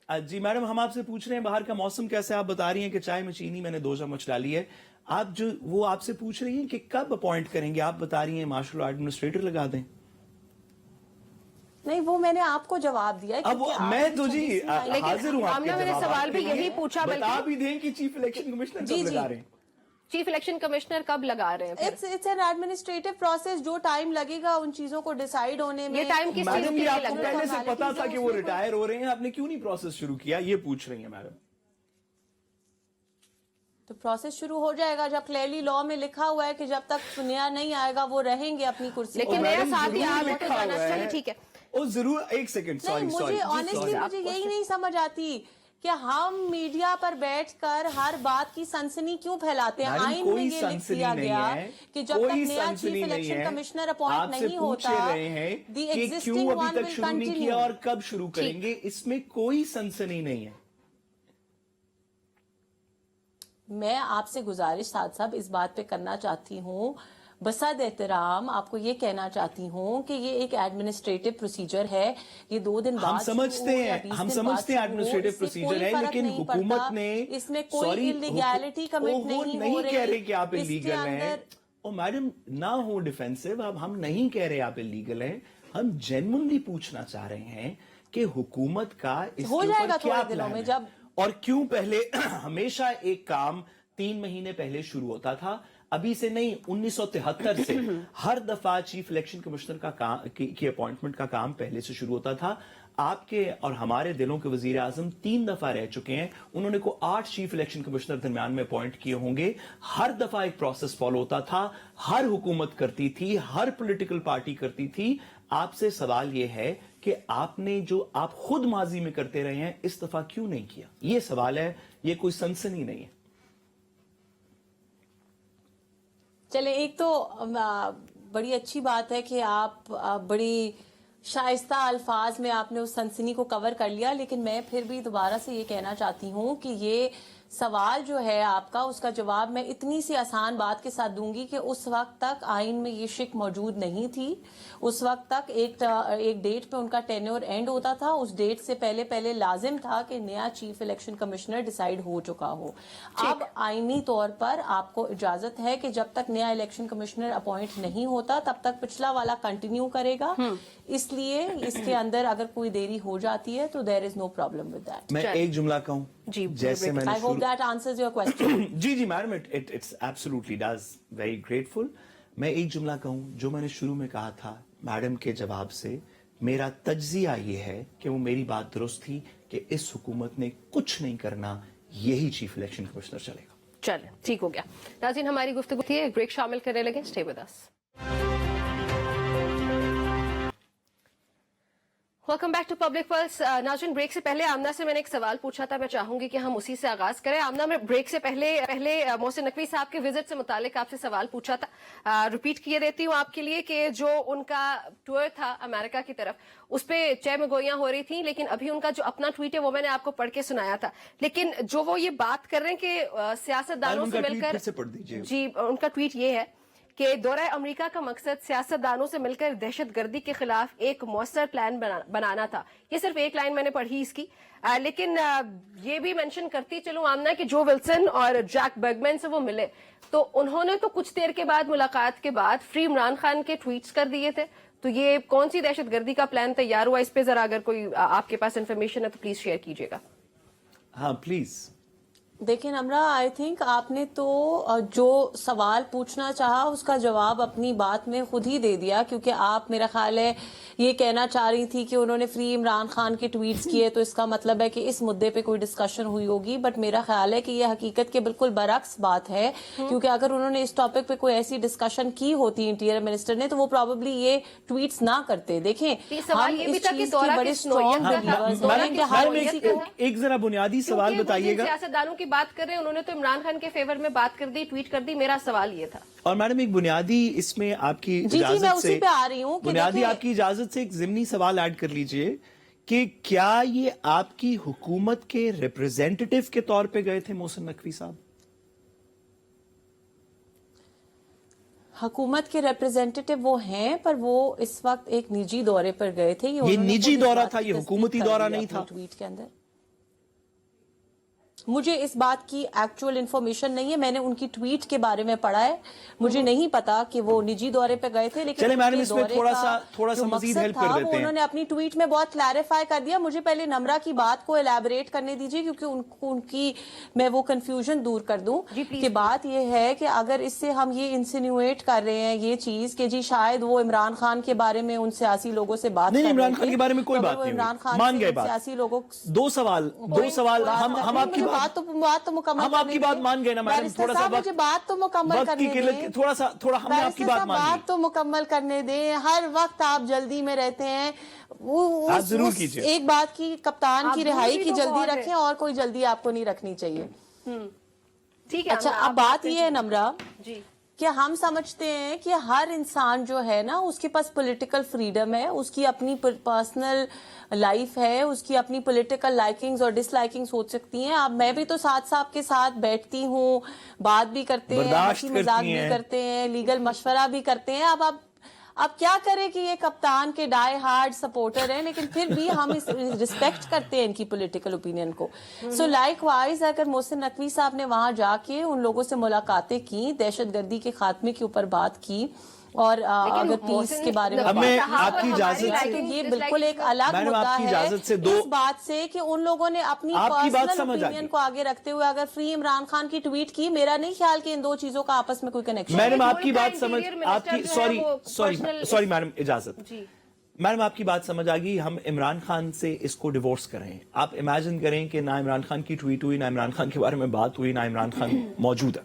जी मैडम, हम आपसे पूछ रहे हैं बाहर का मौसम कैसा है। आप बता रही हैं कि चाय में चीनी मैंने 2 चम्मच डाली है। आप जो वो आपसे पूछ रही हैं कि कब अपॉइंट करेंगे, आप बता रही हैं मार्शल लॉ एडमिनिस्ट्रेटर लगा दें। नहीं, वो मैंने आपको जवाब दिया है अब क्योंकि आप मैं तो भी जी छोटी सी लाइन- लेकिन हाजिर हूँ आपके आमना मैंने जवाब सवाल आपके भी यही लिए। पूछा, बता बल्कि- भी दें कि चीफ इलेक्शन कमिश्नर जी, कब जी। लगा रहे हैं। चीफ इलेक्शन कमिश्नर कब लगा रहे हैं फिर? इट्स एन एडमिनिस्ट्रेटिव प्रोसेस, जो टाइम लगेगा उन चीजों को डिसाइड होने में। ये टाइम किस चीज मैडम, के ये लिए आपको लग रहा पहले है? से पता था कि वो रिटायर हो रहे हैं, आपने क्यों नहीं प्रोसेस शुरू किया, ये पूछ रही हैं मैडम। तो प्रोसेस शुरू हो जाएगा जब क्लियरली लॉ में लिखा हुआ है कि जब तक नया नहीं आएगा वो रहेंगे अपनी कुर्सी लेकिन पर। नया मैडम, साथ ही जरूर आप लिखा तो जाना हुआ है। चलिए ठीक है। ओ जरूर, एक सेकंड, नहीं, सॉरी मुझे ऑनेस्टली मुझे यही नहीं समझ आती कि हम मीडिया पर बैठकर हर बात की सनसनी क्यों फैलाते हैं। मैडम, आइन में कोई ये लिख सनसनी दिया नहीं गया है, कि जब तक कोई नया चीफ सनसनी नहीं इलेक्शन है। कमिश्नर अपॉइंट आपसे नहीं पूछ होता, रहे हैं the कि existing क्यों one अभी तक will शुरू नहीं continue। किया और कब शुरू करेंगे, इसमें कोई सनसनी नहीं है। मैं आपसे गुजारिश साथ साहब इस बात पे करना चाहती हूँ, बसद एहतराम आपको ये कहना चाहती हूँ कि ये एक एडमिनिस्ट्रेटिव प्रोसीजर है। ये 2 दिन बाद हम समझते शुरू हो या हैं, 20 हम दिन समझते हैं बाद शुरू हो, एडमिनिस्ट्रेटिव इससे प्रोसीजर कोई है, फर्क लेकिन नहीं हुकूमत पड़ता। ने इसमें कोई इलीगैलिटी कमिट नहीं हो नहीं रही। कह रहे कि आप इसके इलीगल हैं। अंदर- ओ मैडम, ना हो डिफेंसिव। अब हम नहीं कह रहे आप इलीगल हैं, हम जेन्युइनली पूछना चाह रहे हैं कि हुकूमत का इसके हो ऊपर जाएगा क्या थोड़े दिनों प्लान में, है? जब- और क्यों पहले हमेशा एक काम 3 महीने पहले शुरू होता था, अभी से नहीं, 1973 से हर दफा चीफ इलेक्शन कमिश्नर का काम की अपॉइंटमेंट का काम पहले से शुरू होता था। आपके और हमारे दिलों के वजीर आजम 3 दफा रह चुके हैं, उन्होंने को 8 चीफ इलेक्शन कमिश्नर दरमियान में अपॉइंट किए होंगे। हर दफा एक प्रोसेस फॉलो होता था, हर हुकूमत करती थी, हर पॉलिटिकल पार्टी करती थी। आपसे सवाल यह है कि आपने जो आप खुद माजी में करते रहे हैं, इस दफा क्यों नहीं किया? ये सवाल है, ये कोई सनसनी नहीं है। चले, एक तो बड़ी अच्छी बात है कि आप बड़ी शाइस्ता अल्फाज में आपने उस सनसनी को कवर कर लिया, लेकिन मैं फिर भी दोबारा से ये कहना चाहती हूँ कि ये सवाल जो है आपका, उसका जवाब मैं इतनी सी आसान बात के साथ दूंगी कि उस वक्त तक आइन में ये शिक मौजूद नहीं थी। उस वक्त तक एक डेट पे उनका टेन्योर एंड होता था। उस डेट से पहले पहले लाजिम था कि नया चीफ इलेक्शन कमिश्नर डिसाइड हो चुका हो। अब आईनी तौर पर आपको इजाजत है कि जब तक नया इलेक्शन कमिश्नर अपॉइंट नहीं होता तब तक पिछला वाला कंटिन्यू करेगा। इसलिए इसके अंदर अगर कोई देरी हो जाती है तो there is no problem with that. मैं एक जुमला कहूं जी, जैसे मैंने I hope that answers your question. जी जी madam, it's absolutely does, very grateful. मैं एक जुमला कहूं जो मैंने शुरू में कहा था मैडम के जवाब से, मेरा तज्जिया ये है कि वो मेरी बात दुरुस्त थी कि इस हुकूमत ने कुछ नहीं करना, यही चीफ इलेक्शन कमिश्नर चलेगा। चले, ठीक हो गया। नाज़रीन, हमारी गुफ्तगू थी, एक ब्रेक शामिल करने लगे, stay with us. Welcome back to public pulse. नाज़रीन, ब्रेक से पहले आमना से मैंने एक सवाल पूछा था, मैं चाहूंगी कि हम उसी से आगाज करें। आमना, मैं ब्रेक से पहले मोहसिन नकवी साहब के विजिट से मुतालिक आपसे सवाल पूछा था। रिपीट किए देती हूँ आपके लिए कि जो उनका टूर था अमेरिका की तरफ, उस पर चह गोइयां हो रही थी, लेकिन अभी उनका जो अपना ट्वीट है वो मैंने आपको पढ़ के सुनाया था। लेकिन जो वो ये बात कर रहे हैं कि सियासतदानों से मिलकर, जी, उनका ट्वीट ये है कि दौरा अमेरिका का मकसद सियासतदानों से मिलकर दहशतगर्दी के खिलाफ एक मौसर प्लान बनाना था। ये सिर्फ एक लाइन मैंने पढ़ी इसकी, लेकिन ये भी मेंशन करती चलूं आमना कि जो विल्सन और जैक बर्गमैन से वो मिले, तो उन्होंने तो कुछ देर के बाद, मुलाकात के बाद, फ्री इमरान खान के ट्वीट्स कर दिए थे। तो ये कौन सी दहशतगर्दी का प्लान तैयार हुआ, इस पे जरा अगर कोई आपके पास इन्फॉर्मेशन है तो प्लीज शेयर कीजिएगा। हाँ प्लीज। دیکھیں نمرا، آئی تھنک آپ نے تو جو سوال پوچھنا چاہا اس کا جواب اپنی بات میں خود ہی دے دیا، کیونکہ آپ میرا خیال ہے یہ کہنا چاہ رہی تھی کہ انہوں نے فری عمران خان کے ٹویٹس کیے تو اس کا مطلب ہے کہ اس مدعے پہ کوئی ڈسکشن ہوئی ہوگی، بٹ میرا خیال ہے کہ یہ حقیقت کے بالکل برعکس بات ہے، کیونکہ اگر انہوں نے اس ٹاپک پہ کوئی ایسی ڈسکشن کی ہوتی انٹیریئر منسٹر نے تو وہ پروبیبلی یہ ٹویٹس نہ کرتے۔ دیکھیں سوال یہ بھی تھا کہ دورہ بڑے کس نوعیت کا تھا؟ دورہ کس نوعیت کا تھا؟ ایک ذرا بنیادی سوال بتائیے گا۔ سیاستدانوں کی بات کر رہے ہیں، انہوں نے تو عمران خان کے فیور میں بات کر دی، ٹویٹ کر دی، میرا سوال یہ تھا۔ اور میڈم ایک بنیادی اس میں آپ کی میں اجازت اسی سے پہ آ رہی ہوں کہ بنیادی آپ کی اجازت سے ایک ضمنی سوال ایڈ کر لیجئے کہ کیا یہ آپ کی حکومت کے ریپرزینٹیٹیو کے طور پہ گئے تھے محسن نقوی صاحب؟ حکومت کے ریپرزینٹیٹیو وہ ہیں، پر وہ اس وقت ایک نجی دورے پر گئے تھے۔ یہ نجی دورہ تھا، یہ حکومتی دورہ نہیں تھا۔ ٹویٹ کے اندر مجھے اس بات کی ایکچوئل انفارمیشن نہیں ہے، میں نے ان کی ٹویٹ کے بارے میں پڑھا ہے، مجھے نہیں پتا کہ وہ نجی دورے پہ گئے تھے، لیکن چلے میڈم اس میں تھوڑا سا مزید ہیلپ کر دیتے ہیں۔ انہوں نے اپنی ٹویٹ میں بہت کلیریفائی کر دیا۔ مجھے پہلے نمرا کی بات کو الیبوریٹ کرنے دیجیے، کیونکہ ان کی میں وہ کنفیوژن دور کر دوں کہ بات یہ ہے کہ اگر اس سے ہم یہ انسینیویٹ کر رہے ہیں یہ چیز کہ جی شاید وہ عمران خان کے بارے میں ان سیاسی لوگوں سے بات نہیں، عمران خان کے بارے میں کوئی بات نہیں ہوئی، مان گئے بات۔ سیاسی لوگوں دو سوال ہم آپ کی بات تو مکمل، ہم آپ کی بات مان گئے نا میڈم، تھوڑا سا مجھے بات تو مکمل کرنے دیں، تھوڑا ہم نے آپ کی بات مان لی۔ بات تو مکمل کرنے دیں، ہر وقت آپ جلدی میں رہتے ہیں۔ آپ ضرور کیجئے۔ ایک بات کی کپتان کی رہائی کی جلدی رکھیں، اور کوئی جلدی آپ کو نہیں رکھنی چاہیے۔ ٹھیک ہے، اچھا اب بات یہ ہے نمرا جی کہ ہم سمجھتے ہیں کہ ہر انسان جو ہے نا اس کے پاس پولیٹیکل فریڈم ہے، اس کی اپنی پرسنل لائف ہے، اس کی اپنی پولیٹیکل لائکنگز اور ڈس لائکنگز ہو سکتی ہیں۔ اب میں بھی تو ساتھ صاحب کے ساتھ بیٹھتی ہوں، بات بھی کرتے ہیں، ہنسی مذاق بھی کرتے ہیں، لیگل مشورہ بھی کرتے ہیں۔ اب کیا کرے کہ یہ کپتان کے ڈائی ہارڈ سپورٹر ہیں، لیکن پھر بھی ہم ریسپیکٹ کرتے ہیں ان کی پولیٹیکل اوپینین کو۔ سو لائک وائز اگر محسن نقوی صاحب نے وہاں جا کے ان لوگوں سے ملاقاتیں کی، دہشت گردی کے خاتمے کے اوپر بات کی، اور اگر پیس کے بارے میں آپ کی اجازت سے یہ بالکل ایک الگ مدعا ہے اس بات سے کہ ان لوگوں نے اپنی پرسنل اوپینین کو آگے رکھتے ہوئے اگر فری عمران خان کی ٹویٹ کی، میرا نہیں خیال کہ ان دو چیزوں کا آپس میں کوئی کنیکشن۔ میڈم آپ کی بات سمجھ، آپ کی سوری میڈم اجازت، میڈم آپ کی بات سمجھ آ گئی۔ ہم عمران خان سے اس کو ڈیورس کریں۔ آپ امیجن کریں کہ نہ عمران خان کی ٹویٹ ہوئی، نہ عمران خان کے بارے میں بات ہوئی، نہ عمران خان موجود ہے۔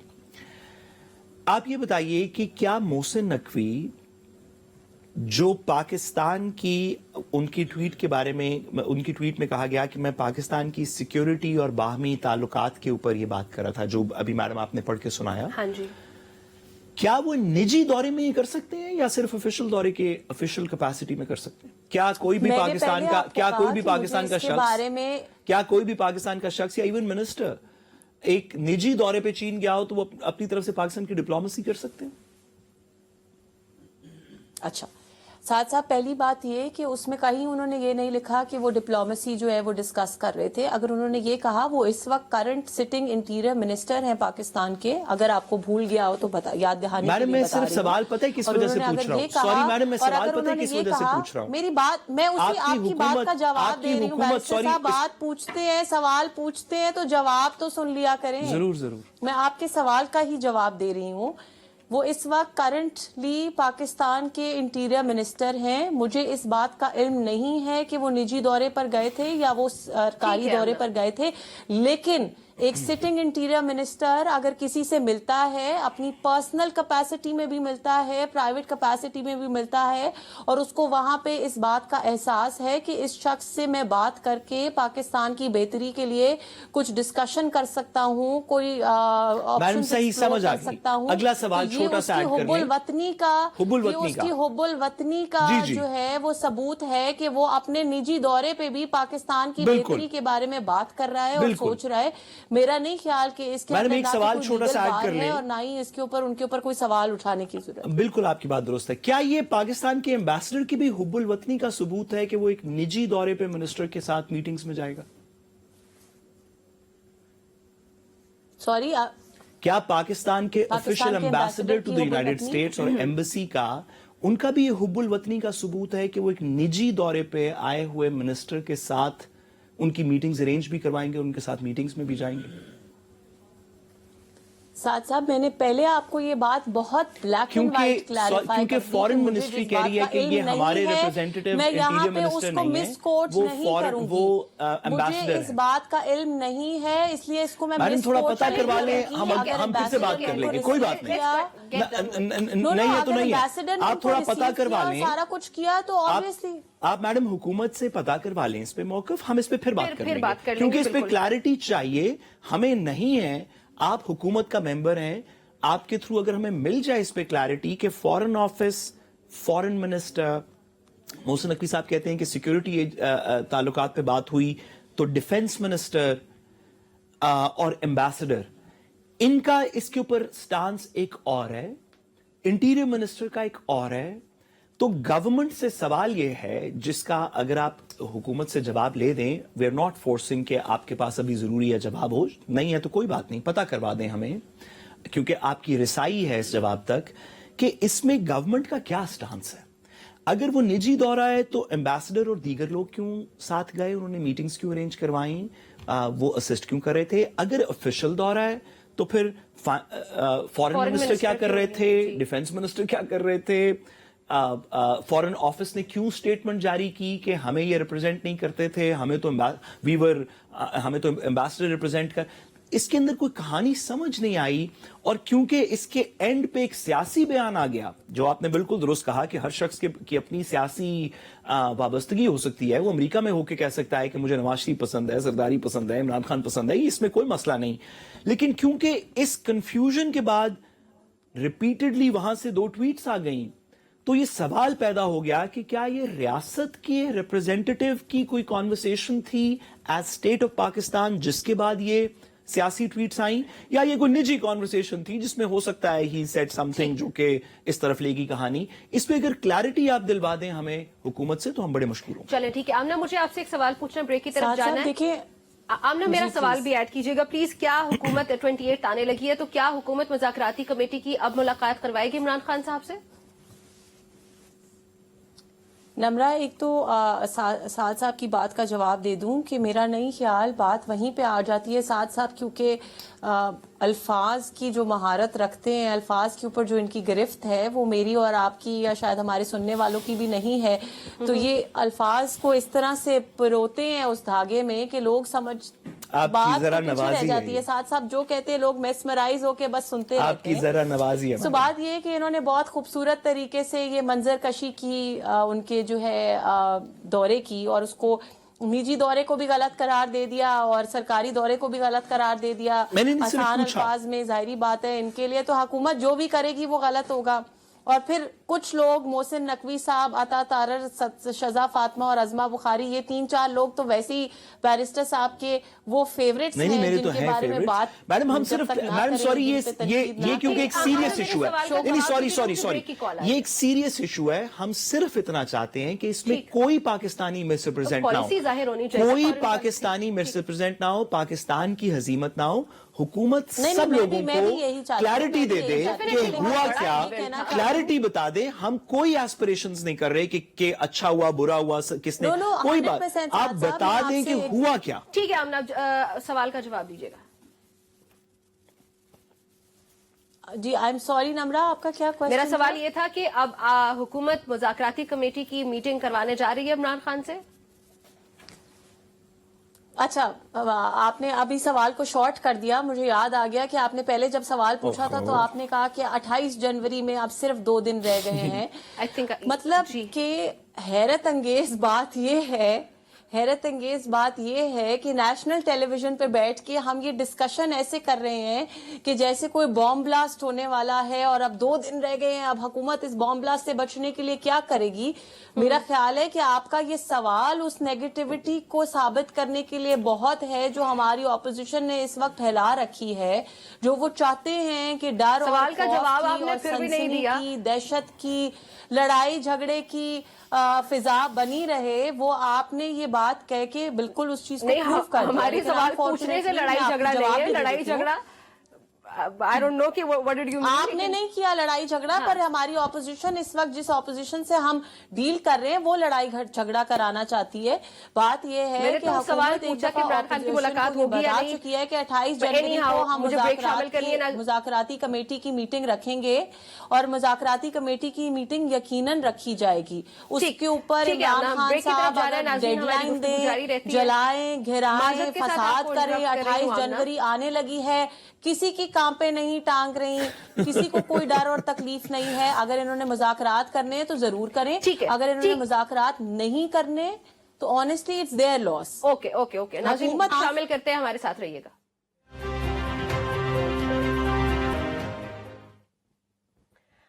آپ یہ بتائیے کہ کیا محسن نقوی جو پاکستان کی ان کی ٹویٹ کے بارے میں، ان کی ٹویٹ میں کہا گیا کہ میں پاکستان کی سیکیورٹی اور باہمی تعلقات کے اوپر یہ بات کر رہا تھا، جو ابھی میڈم آپ نے پڑھ کے سنایا، ہاں جی، کیا وہ نجی دورے میں یہ کر سکتے ہیں یا صرف افیشل دورے کے افیشل کیپیسٹی میں کر سکتے ہیں؟ کیا کوئی بھی پاکستان کا شخص یا ایون منسٹر ایک نجی دورے پہ چین گیا ہو تو وہ اپنی طرف سے پاکستان کی ڈپلومیسی کر سکتے ہیں؟ اچھا ساتھ صاحب، پہلی بات یہ کہ اس میں کہیں انہوں نے یہ نہیں لکھا کہ وہ ڈپلومیسی جو ہے وہ ڈسکس کر رہے تھے۔ اگر انہوں نے یہ کہا وہ اس وقت کرنٹ سٹنگ انٹیریئر منسٹر ہیں پاکستان کے، اگر آپ کو بھول گیا ہو تو یاد دہانی کے لیے بتا رہی ہوں۔ میڈم میں صرف سوال پتہ ہے کس وجہ سے پوچھ رہا ہوں، سوری میڈم میں سوال پتہ ہے کس وجہ سے پوچھ رہا ہوں، میری بات میں اسی آپ کی بات کا جواب دے رہی ہوں۔ بیرسٹر صاحب بات پوچھتے ہیں، سوال پوچھتے ہیں تو جواب تو سن لیا کریں۔ ضرور ضرور، میں آپ کے سوال کا ہی جواب دے رہی ہوں۔ وہ اس وقت کرنٹلی پاکستان کے انٹیریئر منسٹر ہیں۔ مجھے اس بات کا علم نہیں ہے کہ وہ نجی دورے پر گئے تھے یا وہ سرکاری دورے پر گئے تھے، لیکن ایک سٹنگ انٹیریئر منسٹر اگر کسی سے ملتا ہے، اپنی پرسنل کیپیسٹی میں بھی ملتا ہے، پرائیویٹ کیپیسٹی میں بھی ملتا ہے، اور اس کو وہاں پہ اس بات کا احساس ہے کہ اس شخص سے میں بات کر کے پاکستان کی بہتری کے لیے کچھ ڈسکشن کر سکتا ہوں، کوئی میڈم صحیح سمجھ آ گئی۔ اگلا سوال چھوٹا سا ایڈ کر لیں۔ اس کی حب الوطنی کا جو ہے وہ ثبوت ہے کہ وہ اپنے نجی دورے پہ بھی پاکستان کی بہتری کے بارے میں بات کر رہا ہے اور سوچ رہا ہے۔ میرا نہیں خیال کہ اس کے اندر اور نہ ہی اس کے اوپر ان کے اوپر کوئی سوال اٹھانے کی ضرورت۔ بالکل آپ کی بات درست ہے۔ کیا یہ پاکستان کے ایمبیسڈر کی بھی حب الوطنی کا ثبوت ہے کہ وہ ایک نجی دورے پہ منسٹر کے ساتھ میٹنگز میں جائے گا؟ سوری، کیا پاکستان کے official ambassador to the United States اور ایمبیسی کا، ان کا بھی یہ حب الوطنی کا ثبوت ہے کہ وہ ایک نجی دورے پہ آئے ہوئے منسٹر کے ساتھ ان کی میٹنگز ارینج بھی کروائیں گے، ان کے ساتھ میٹنگز میں بھی جائیں گے؟ साथ साहब मैंने पहले आपको ये बात बहुत ब्लैक एंड व्हाइट क्लैरिफाई क्योंकि फॉरेन मिनिस्ट्री कह रही है कि ये हमारे रिप्रेजेंटेटिव इंटीरियर मिनिस्टर नहीं है, वो एम्बेसडर इस बात का इल्म नहीं है, इसलिए इसको मैं मैडम थोड़ा पता करवा लें, हम फिर से बात कर लेंगे, कोई बात नहीं है तो नहीं है, आप थोड़ा पता करवा लें, सारा कुछ किया तो ऑब्वियसली आप मैडम हुकूमत से पता करवा लें इस पे मौकफ, हम इस पे फिर बात कर लेंगे, क्योंकि इस पे बिल्कुल। क्लैरिटी चाहिए, हमें नहीं है। आप हुकूमत का मेंबर हैं, आपके थ्रू अगर हमें मिल जाए इस पे क्लैरिटी कि foreign office, foreign minister, Mohsin Naqvi साहब कहते हैं कि सिक्योरिटी ताल्लुकात पे बात हुई तो डिफेंस मिनिस्टर और एम्बेसडर, इनका इसके ऊपर स्टांस एक और है, इंटीरियर मिनिस्टर का एक और है। तो गवर्नमेंट से सवाल यह है जिसका अगर आप हुकूमत से जवाब ले दें, वी आर नॉट फोर्सिंग कि आपके पास अभी जरूरी है जवाब हो, नहीं है तो कोई बात नहीं, पता करवा दें हमें, क्योंकि आपकी रिसाई है इस जवाब तक कि इसमें गवर्नमेंट का क्या स्टांस है। अगर वो निजी दौरा है तो एम्बेसडर और दीगर लोग क्यों साथ गए, उन्होंने मीटिंग्स क्यों अरेंज करवाई, वो असिस्ट क्यों कर रहे थे। अगर ऑफिशियल दौरा है तो फिर फॉरेन मिनिस्टर क्या कर रहे थे, डिफेंस मिनिस्टर क्या कर रहे थे, फॉरेन ऑफिस ने क्यों स्टेटमेंट जारी की कि हमें ये रिप्रेजेंट नहीं करते थे, हमें तो एम्बेसडर रिप्रेजेंट कर। इसके अंदर कोई कहानी समझ नहीं आई, और क्योंकि इसके एंड पे एक सियासी बयान आ गया, जो आपने बिल्कुल दुरुस्त कहा कि हर शख्स की अपनी सियासी वाबस्तगी हो सकती है, वो अमेरिका में होकर कह सकता है कि मुझे नवाज शरीफ पसंद है, जरदारी पसंद है, इमरान खान पसंद है, इसमें कोई मसला नहीं। लेकिन क्योंकि इस कंफ्यूजन के बाद रिपीटेडली वहां से 2 ट्वीट्स आ गई, तो ये सवाल पैदा हो गया कि क्या ये रियासत के रिप्रेजेंटेटिव की कोई कॉन्वर्सेशन थी एज स्टेट ऑफ पाकिस्तान जिसके बाद ये सियासी ट्वीट्स आई, या ये कोई निजी कॉन्वर्सेशन थी जिसमें हो सकता है ही सेड समथिंग जो कि इस तरफ लेगी कहानी। इस पे अगर क्लैरिटी आप दिलवा दें हमें हुकूमत से तो हम बड़े मशहूर होंगे। चले ठीक है। आमना, मुझे आपसे एक सवाल पूछना, ब्रेक की तरफ जाना है। देखिए आमना, मेरा सवाल भी ऐड कीजिएगा प्लीज। क्या हुकूमत 28 आने लगी है, तो क्या हुकूमत मुज़ाकराती कमेटी की अब मुलाकात करवाएगी इमरान खान साहब से? नमरा, एक तो साद साहब की बात का जवाब दे दूं कि मेरा नहीं ख्याल बात वहीं पे आ जाती है साद साहब, क्योंकि अल्फाज की जो महारत रखते हैं, अल्फाज के ऊपर जो इनकी गिरफ्त है, वो मेरी और आपकी या शायद हमारे सुनने वालों की भी नहीं है। तो ये अल्फाज को इस तरह से पिरोते हैं उस धागे में कि लोग समझ बात जरा तो पीछे रह जाती है। साथ साथ जो कहते हैं लोग मेस्मराइज होके बस सुनते रहते हैं। आपकी जरा नवाजी है। तो बात ये है कि इन्होंने बहुत खूबसूरत तरीके से ये मंजर कशी की उनके जो है दौरे की, और उसको निजी दौरे को भी गलत करार दे दिया और सरकारी दौरे को भी गलत करार दे दिया आसान अल्फाज में। जाहिर बात है इनके लिए तो हुकूमत जो भी करेगी वो गलत होगा। और फिर कुछ लोग, मोहसिन नकवी साहब, अता तारर, शजा फातिमा और अजमा बुखारी, ये 3-4 लोग तो वैसे ही बैरिस्टर साहब के वो फेवरेट्स हैं जिनके बारे में बात। मैडम हम सिर्फ, मैडम सॉरी, ये क्योंकि एक सीरियस इशू है, नहीं सॉरी, ये एक सीरियस इशू है। हम सिर्फ इतना चाहते हैं कि इसमें कोई पाकिस्तानी मिसरिप्रेजेंट ना हो, कोई पाकिस्तानी मिसरिप्रेजेंट ना हो, पाकिस्तान की हजीमत ना हो। हुकूमत सब लोगों को क्लैरिटी दे दे कि हुआ क्या, क्लैरिटी बता दे। हम कोई एस्पिरेशंस नहीं कर रहे कि अच्छा हुआ बुरा हुआ किसने, कोई बात, आप बता दें कि हुआ क्या। ठीक है आमना, सवाल का जवाब दीजिएगा। जी आई एम सॉरी नमरा, आपका क्या क्वेश्चन? मेरा सवाल ये था कि अब हुकूमत मुज़ाकराती कमेटी की मीटिंग करवाने जा रही है इमरान खान से। अच्छा, आपने अभी सवाल को शॉर्ट कर दिया। मुझे याद आ गया कि आपने पहले जब सवाल पूछा था तो आपने कहा कि 28 जनवरी में अब सिर्फ 2 दिन रह गए हैं। मतलब कि हैरत अंगेज बात ये है कि नेशनल टेलीविजन पे बैठ के हम ये डिस्कशन ऐसे कर रहे हैं कि जैसे कोई बॉम्ब ब्लास्ट होने वाला है और अब 2 दिन रह गए हैं, अब हुकूमत इस बॉम्ब ब्लास्ट से बचने के लिए क्या करेगी। मेरा ख्याल है कि आपका ये सवाल उस नेगेटिविटी को साबित करने के लिए बहुत है जो हमारी ऑपोजिशन ने इस वक्त फैला रखी है, जो वो चाहते हैं कि डर सवाल का जवाब आपने फिर भी नहीं दिया, दहशत की, लड़ाई झगड़े की फिजा बनी रहे। वो आपने ये बात कह के बिल्कुल उस चीज को प्रूव कर दिया। हमारी सवाल पूछने से लड़ाई झगड़ा नहीं है, लड़ाई झगड़ा आई डोंट नो कि व्हाट डिड यू मीन। आपने नहीं किया लड़ाई झगड़ा, पर हमारी ऑपोजिशन इस वक्त जिस ऑपोजिशन से हम डील कर रहे हैं वो लड़ाई झगड़ा कराना चाहती है। बात ये है मैंने कि तो सवाल हुकूमत एक पूछा कि दफा इमरान खान की मुलाकात ऑपोजिशन को होगी या बता नहीं। चुकी है कि 28 But जनवरी anyhow, को हम मुझे break शामिल करनी है मुज़ाकराती कमेटी की मीटिंग रखेंगे और मुज़ाकराती कमेटी की मीटिंग यकीनन रखी जाएगी। उसके ऊपर ठीक है, इमरान हम खान break की तरफ साहब जा रहे हैं, अगर नाज़रीन, हमारी डेडलाइन गुफ्तगू जारी दे, रहती है। जलाएं, घिराएं, माज़रत के साथ फसाद आपको करें, interrupt कर रही 28 हूँ, आमना। जनवरी आने लगी है, किसी की कांपे नहीं टांग रही, किसी को कोई डर और तकलीफ नहीं है। अगर इन्होंने मुज़ाकरात करने हैं तो जरूर करें, ठीक है, अगर इन्होंने ठीक। मुज़ाकरात नहीं करने तो honestly it's their loss. Okay okay okay, नाज़रीन हुकूमत- शामिल करते हैं, हमारे साथ रहिएगा।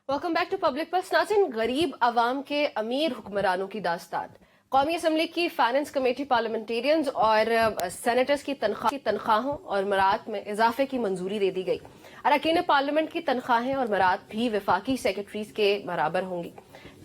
Welcome back to public pulse. नाज़रीन, गरीब आवाम के अमीर हुक्मरानों की दास्तान। कौमी असम्बली की फाइनेंस कमेटी पार्लियामेंटेरियंस और सेनेटर्स की तनख्वाहों और मरात में इजाफे की मंजूरी दे दी गई। अरकान पार्लियामेंट की तनख्वाहें और मरात भी वफाकी सेक्रेटरीज के बराबर होंगी।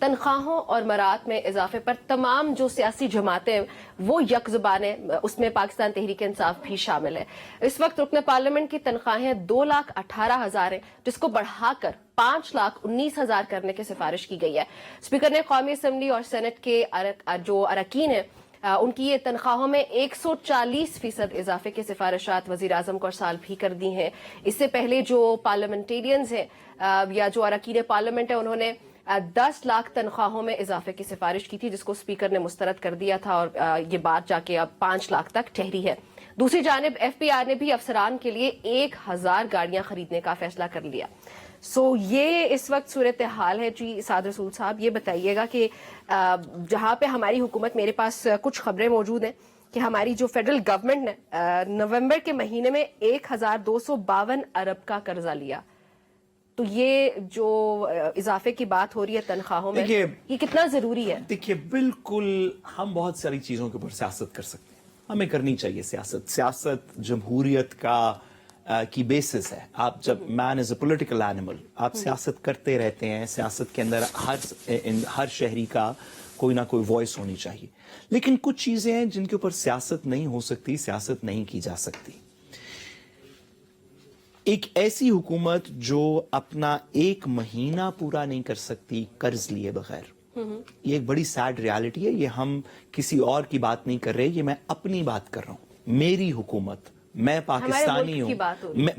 तनख्वाहों और मरात में इजाफे पर तमाम जो सियासी जमातें वो यकजुबान है, उसमें पाकिस्तान तहरीक इंसाफ भी शामिल है। इस वक्त रुकन पार्लियामेंट की तनख्वाहें 2,18,000 है, जिसको बढ़ाकर 5,19,000 करने की सिफारिश की गई है। स्पीकर ने कौमी असम्बली और सेनेट के जो अरकान है उनकी ये तनख्वाहों में 140% इजाफे की सिफारिशात वजीर आजम को अरसाल भी कर दी हैं। इससे पहले जो पार्लियामेंटेरियंस हैं या जो अरकान पार्लियामेंट है, उन्होंने 10 लाख तनख्वाहों में इजाफे की सिफारिश की थी, जिसको स्पीकर ने मुस्तरद कर दिया था और ये बात जाके अब 5 लाख तक ठहरी है। दूसरी जानिब FPR ने भी अफसरान के लिए 1,000 गाड़ियां खरीदने का फैसला कर लिया। ये इस वक्त सूरत हाल है। जी साद रसूल साहब, ये बताइएगा कि जहां पे हमारी हुकूमत, मेरे पास कुछ खबरें मौजूद हैं कि हमारी जो फेडरल गवर्नमेंट ने नवंबर के महीने में 1,252 अरब का कर्जा लिया, तो ये जो इजाफे की बात हो रही है तनख्वाहों में, ये कितना जरूरी है? देखिए, बिल्कुल हम बहुत सारी चीजों के ऊपर सियासत कर सकते हैं, हमें करनी चाहिए सियासत। सियासत जमहूरियत की बेसिस है। आप जब man is a political animal, आप सियासत करते रहते हैं। सियासत के अंदर हर शहरी का कोई ना कोई वॉइस होनी चाहिए, लेकिन कुछ चीजें हैं जिनके ऊपर सियासत नहीं हो सकती, सियासत नहीं की जा सकती। एक ऐसी हुकूमत जो अपना 1 महीना पूरा नहीं कर सकती कर्ज लिए बगैर, ये एक बड़ी सैड रियलिटी है। ये हम किसी और की बात नहीं कर रहे, ये मैं अपनी बात कर रहा हूं। मेरी हुकूमत, मैं पाकिस्तानी हूं,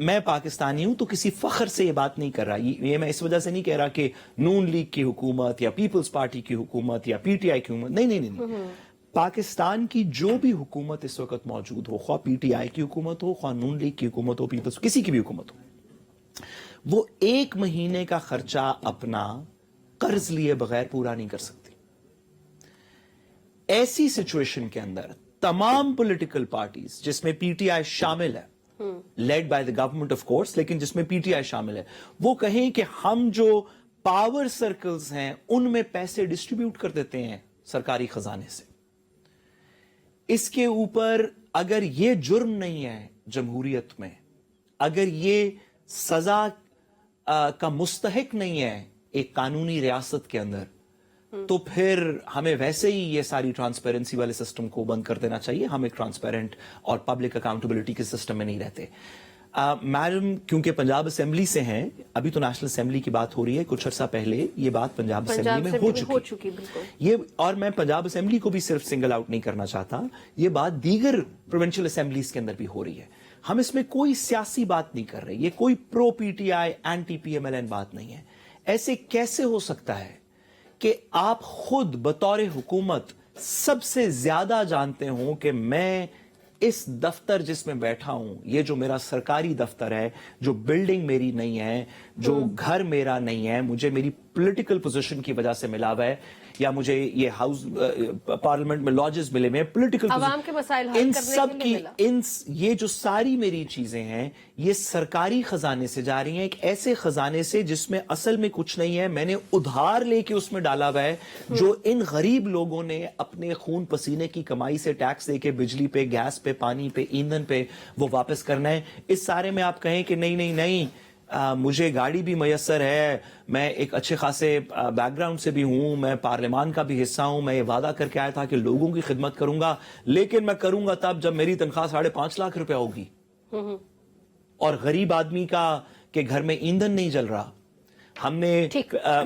मैं पाकिस्तानी हूं, तो किसी फख्र से ये बात नहीं कर रहा। ये मैं इस वजह से नहीं कह रहा कि नून लीग की हुकूमत या पीपल्स पार्टी की हुकूमत या PTI की हुकूमत, नहीं। पाकिस्तान की जो भी हुकूमत इस वक्त मौजूद हो, ख्वाह PTI की हुकूमत हो, ख्वाह नून लीग की हुकूमत हो, पीपल्स, किसी की भी हुकूमत हो, वो 1 महीने का खर्चा अपना कर्ज लिए बगैर पूरा नहीं कर सकती। ऐसी सिचुएशन के अंदर तमाम पॉलिटिकल पार्टीज, जिसमें PTI शामिल है, led by the government of course, लेकिन जिसमें PTI शामिल है, वो कहें कि हम जो पावर सर्कल्स हैं उनमें पैसे डिस्ट्रीब्यूट कर देते हैं सरकारी खजाने से। इसके ऊपर अगर ये जुर्म नहीं है जमहूरियत में, अगर ये सजा का मुस्तहिक नहीं है एक कानूनी रियासत के अंदर, तो फिर हमें वैसे ही ये सारी ट्रांसपेरेंसी वाले सिस्टम को बंद कर देना चाहिए। हम एक ट्रांसपेरेंट और पब्लिक अकाउंटेबिलिटी के सिस्टम में नहीं रहते। मैडम, क्योंकि पंजाब असेंबली से हैं, अभी तो नेशनल असेंबली की बात हो रही है, कुछ अर्सा पहले ये बात पंजाब असेंबली में हो चुकी बिल्कुल। ये, और मैं पंजाब असेंबली को भी सिर्फ सिंगल आउट नहीं करना चाहता, ये बात दीगर प्रोविंशियल असेंबलीज के अंदर भी हो रही है। हम इसमें कोई सियासी बात नहीं कर रहे, ये कोई प्रो PTI एंटी PMLN बात नहीं है। ऐसे कैसे हो सकता है कि आप खुद बतौर हुकूमत सबसे ज्यादा जानते हो कि मैं इस दफ्तर जिसमें बैठा हूं, ये जो मेरा सरकारी दफ्तर है, जो बिल्डिंग मेरी नहीं है, जो घर मेरा नहीं है, मुझे मेरी पॉलिटिकल पोजीशन की वजह से मिला हुआ है, या मुझे ये हाउस पार्लियामेंट में लॉजेस मिले में पॉलिटिकल आवाम के मसाइल हल इन करने सब के लिए की ये जो सारी मेरी चीजें हैं, ये सरकारी खजाने से जा रही हैं, एक ऐसे खजाने से जिसमें असल में कुछ नहीं है। मैंने उधार लेके उसमें डाला हुआ है, जो इन गरीब लोगों ने अपने खून पसीने की कमाई से टैक्स देके बिजली पे, गैस पे, पानी पे, ईंधन पे वो वापस करना है। इस सारे में आप कहें कि नहीं, मुझे गाड़ी भी मयसर है, मैं एक अच्छे खासे बैकग्राउंड से भी हूं, मैं पार्लियामान का भी हिस्सा हूं, मैं ये वादा करके आया था कि लोगों की खिदमत करूंगा, लेकिन मैं करूंगा तब जब मेरी तनख्वाह 5.5 लाख रुपया होगी। और गरीब आदमी का के घर में ईंधन नहीं जल रहा। हमने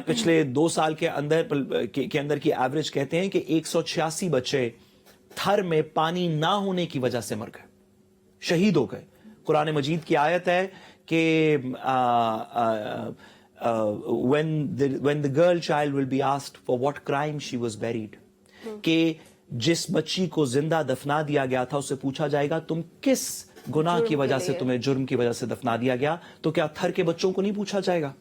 पिछले 2 साल के अंदर की एवरेज कहते हैं कि 186 बच्चे थर में पानी ना होने की वजह से मर गए, शहीद हो गए। कुरान मजीद की आयत है कि when the girl child will be asked for what crime she was buried, कि जिस बच्ची को जिंदा दफना दिया गया था उससे पूछा जाएगा तुम किस गुनाह की वजह से, तुम्हें जुर्म की वजह से दफना दिया गया, तो क्या थर के बच्चों को नहीं पूछा जाएगा?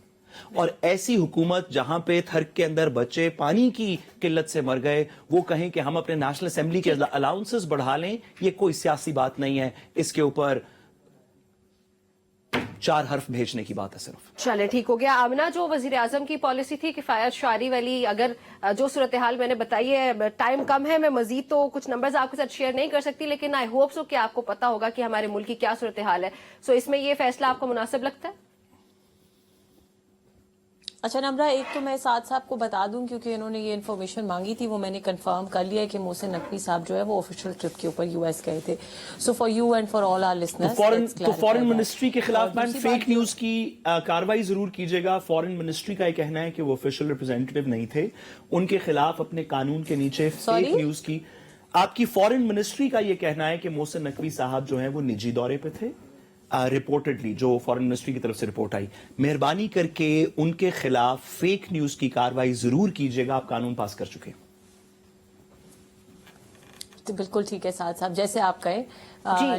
और ऐसी हुकूमत जहां पे थर के अंदर बच्चे पानी की किल्लत से मर गए, वो कहें कि हम अपने नेशनल असेंबली के अलाउंसेस बढ़ा लें, ये कोई सियासी बात नहीं है, इसके ऊपर 4 हर्फ भेजने की बात है सिर्फ। चले ठीक हो गया। आमना, जो वजीर आजम की पॉलिसी थी किफायत शारी वाली, अगर जो सूरत हाल मैंने बताई है, टाइम कम है, मैं मजीद तो कुछ नंबर्स आपके साथ शेयर नहीं कर सकती, लेकिन आई होप सो कि आपको पता होगा कि हमारे मुल्क की क्या सूरत हाल है। सो इसमें ये फैसला आपको मुनासिब लगता है? अच्छा नम्रा, एक तो मैं साथ साहब को बता दूं, क्योंकि इन्होंने ये इन्फॉर्मेशन मांगी थी, वो मैंने कंफर्म कर लिया है कि मोहसिन नकवी साहब जो है वो ऑफिशियल ट्रिप के ऊपर यूएस गए थे। So for you and for all our listeners, तो फॉरेन मिनिस्ट्री के खिलाफ मैम फेक न्यूज की कार्रवाई जरूर कीजिएगा। फॉरेन मिनिस्ट्री का ये कहना है कि वो ऑफिशियल रिप्रेजेंटेटिव नहीं थे, उनके खिलाफ अपने कानून के नीचे फेक न्यूज की। आपकी फॉरेन मिनिस्ट्री का ये कहना है कि मोहसिन नकवी साहब जो है वो निजी दौरे पे थे, रिपोर्टेडली, जो फॉरेन मिनिस्ट्री की तरफ से रिपोर्ट आई। मेहरबानी करके उनके खिलाफ फेक न्यूज की कार्रवाई जरूर कीजिएगा, आप कानून पास कर चुके हैं। तो बिल्कुल ठीक है साथ साहब, जैसे आप कहे।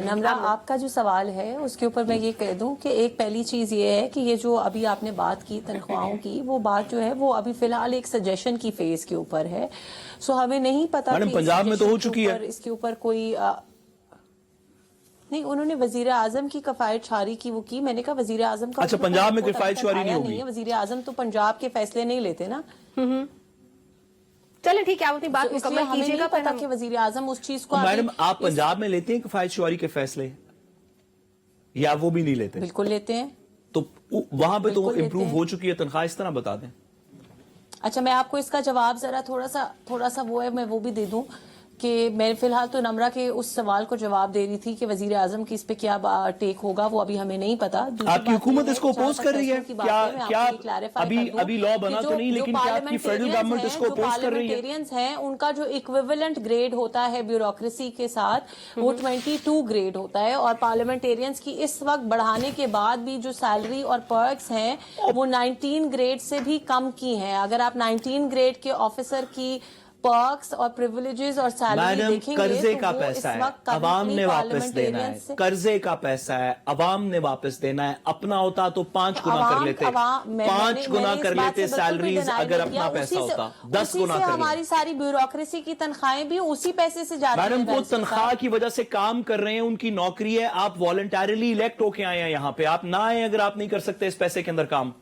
नम्रा, आपका जो सवाल है उसके ऊपर मैं ये कह दूं कि एक पहली चीज ये है कि ये जो अभी आपने बात की तनख्वाहों की, वो बात जो है वो अभी फिलहाल एक सजेशन की फेज के ऊपर है। सो हमें नहीं पता मैडम पंजाब में तो हो चुकी है, इसके ऊपर कोई नहीं। उन्होंने वजीर आजम की कफायत शारी की वो की, मैंने कहा वजीर आजम का। अच्छा, पंजाब में कफायत शारी नहीं होगी? वजीर आजम तो पंजाब के फैसले नहीं लेते ना। चले ठीक है, आप अपनी बात मुकम्मल कीजिएगा। पता कि वजीर आजम उस चीज को, मैडम आप पंजाब में लेते हैं कफायत शारी के फैसले, या वो भी नहीं लेते? बिल्कुल लेते हैं। तो वहां पे तो इम्प्रूव हो चुकी है तनख्वाह, इस तरह बता दें। अच्छा, मैं आपको इसका जवाब जरा थोड़ा सा वो है, मैं वो भी दे दूं कि मैं फिलहाल तो नम्रा के उस सवाल को जवाब दे रही थी कि वजीर आजम की इस पे क्या टेक होगा, वो अभी हमें नहीं पता। आपकी हुकूमत इसको अपोज कर रही है? क्या अभी लॉ बना तो नहीं, लेकिन क्या आपकी फेडरल गवर्नमेंट इसको अपोज कर रही है? पार्लियामेंटेरियंस हैं, उनका जो इक्विवेलेंट ग्रेड होता है ब्यूरोक्रेसी के साथ, वो 22 ग्रेड होता है। और पार्लियामेंटेरियंस की इस वक्त बढ़ाने के बाद भी जो सैलरी और पर्क्स हैं वो 19 ग्रेड से भी कम की हैं। अगर आप 19 ग्रेड के ऑफिसर की पर्क्स और प्रिविलेजेस और सैलरी देखेंगे, कर्जे तो का वो पैसा इस है, वक्त अवाम ने वापस देना है। कर्जे का पैसा है, अवाम ने वापस देना है। अपना होता तो 5 गुना कर लेते, 5 गुना कर लेते सैलरीज। अगर अपना पैसा होता 10 गुना कर लेते। हमारी सारी ब्यूरोक्रेसी की तनख्वाहें भी उसी पैसे से जाती हैं। मैडम वो तनख्वाह की वजह से काम कर रहे हैं, उनकी नौकरी है। आप वॉलंटरली इलेक्ट होके आए हैं यहाँ पे, आप ना आए अगर आप नहीं कर सकते इस पैसे के अंदर काम।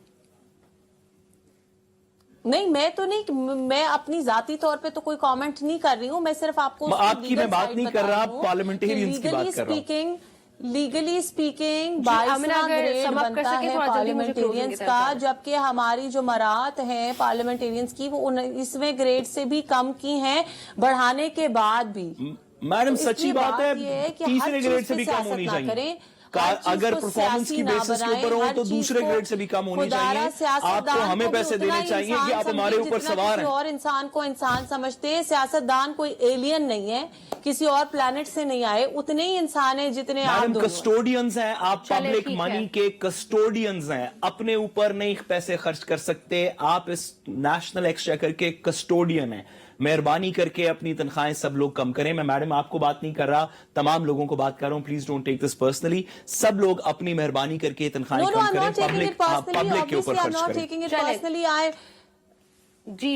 नहीं, मैं तो नहीं, मैं अपनी जाती तौर पे तो कोई कमेंट नहीं कर रही हूँ। मैं सिर्फ आपको आपकी मैं बात नहीं कर रहा, पार्लियामेंटेरियंस की बात कर रहा हूँ। लीगली स्पीकिंग 22वां ग्रेड बनता है पार्लियामेंटेरियंस का, जबकि हमारी जो मरात हैं पार्लियामेंटेरियंस की वो 19वें ग्रेड से भी कम की हैं, बढ़ाने के बाद भी। मैडम सच्ची बात है, 3रे ग्रेड से भी कम होनी चाहिए। अगर परफॉर्मेंस की बेसिस के ऊपर हो तो 2रे ग्रेड से भी कम होनी चाहिए। आपको हमें पैसे देने चाहिए कि आप हमारे ऊपर सवार हैं। और इंसान को इंसान समझते हैं। सियासतदान कोई एलियन नहीं है, किसी और प्लेनेट से नहीं आए, उतने ही इंसान है जितने आप दोनों। कस्टोडियंस हैं आप, पब्लिक मनी के कस्टोडियंस हैं। अपने ऊपर नहीं पैसे खर्च कर सकते, आप इस नेशनल एक्सचेकर के कस्टोडियन हैं। मेहरबानी करके अपनी तनख्वाहें सब लोग कम करें। मैं मैडम आपको बात नहीं कर रहा, तमाम लोगों को बात कर रहा हूं। Please don't take this personally. सब लोग अपनी मेहरबानी करके तनख्वाहें कम करें, पब्लिक के ऊपर खर्च करें।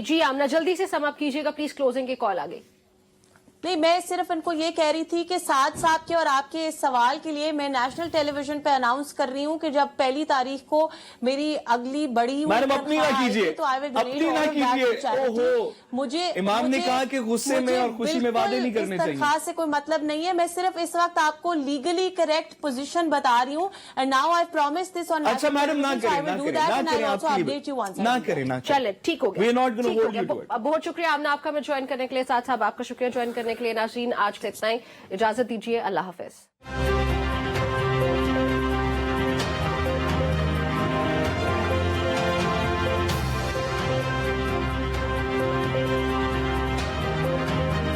जी आमना जल्दी से समाप्त कीजिएगा प्लीज, क्लोजिंग की कॉल आ गई। नहीं, मैं सिर्फ इनको ये कह रही थी कि साथ साहब के और आपके इस सवाल के लिए मैं नेशनल टेलीविजन पे अनाउंस कर रही हूँ कि जब 1 तारीख को मेरी अगली बड़ी मैडम अपनी ना कीजिए, तो अपनी ना कीजिए। ओहो, मुझे इमाम ने कहा कि गुस्से में और खुशी में वादे नहीं करने चाहिए। तनख्वाह से कोई मतलब नहीं है। मैं सिर्फ इस वक्त आपको लीगली करेक्ट पोजीशन बता रही हूँ। And now I promise this on. अच्छा मैडम ना करें, चले ठीक हो गया, बहुत शुक्रिया आमना आपका मैं ज्वाइन करने के लिए, साथ साहब आपका शुक्रिया ज्वाइन करने के लिए। नाज़रीन आज से इतना ही, इजाजत दीजिए, अल्लाह हाफिज।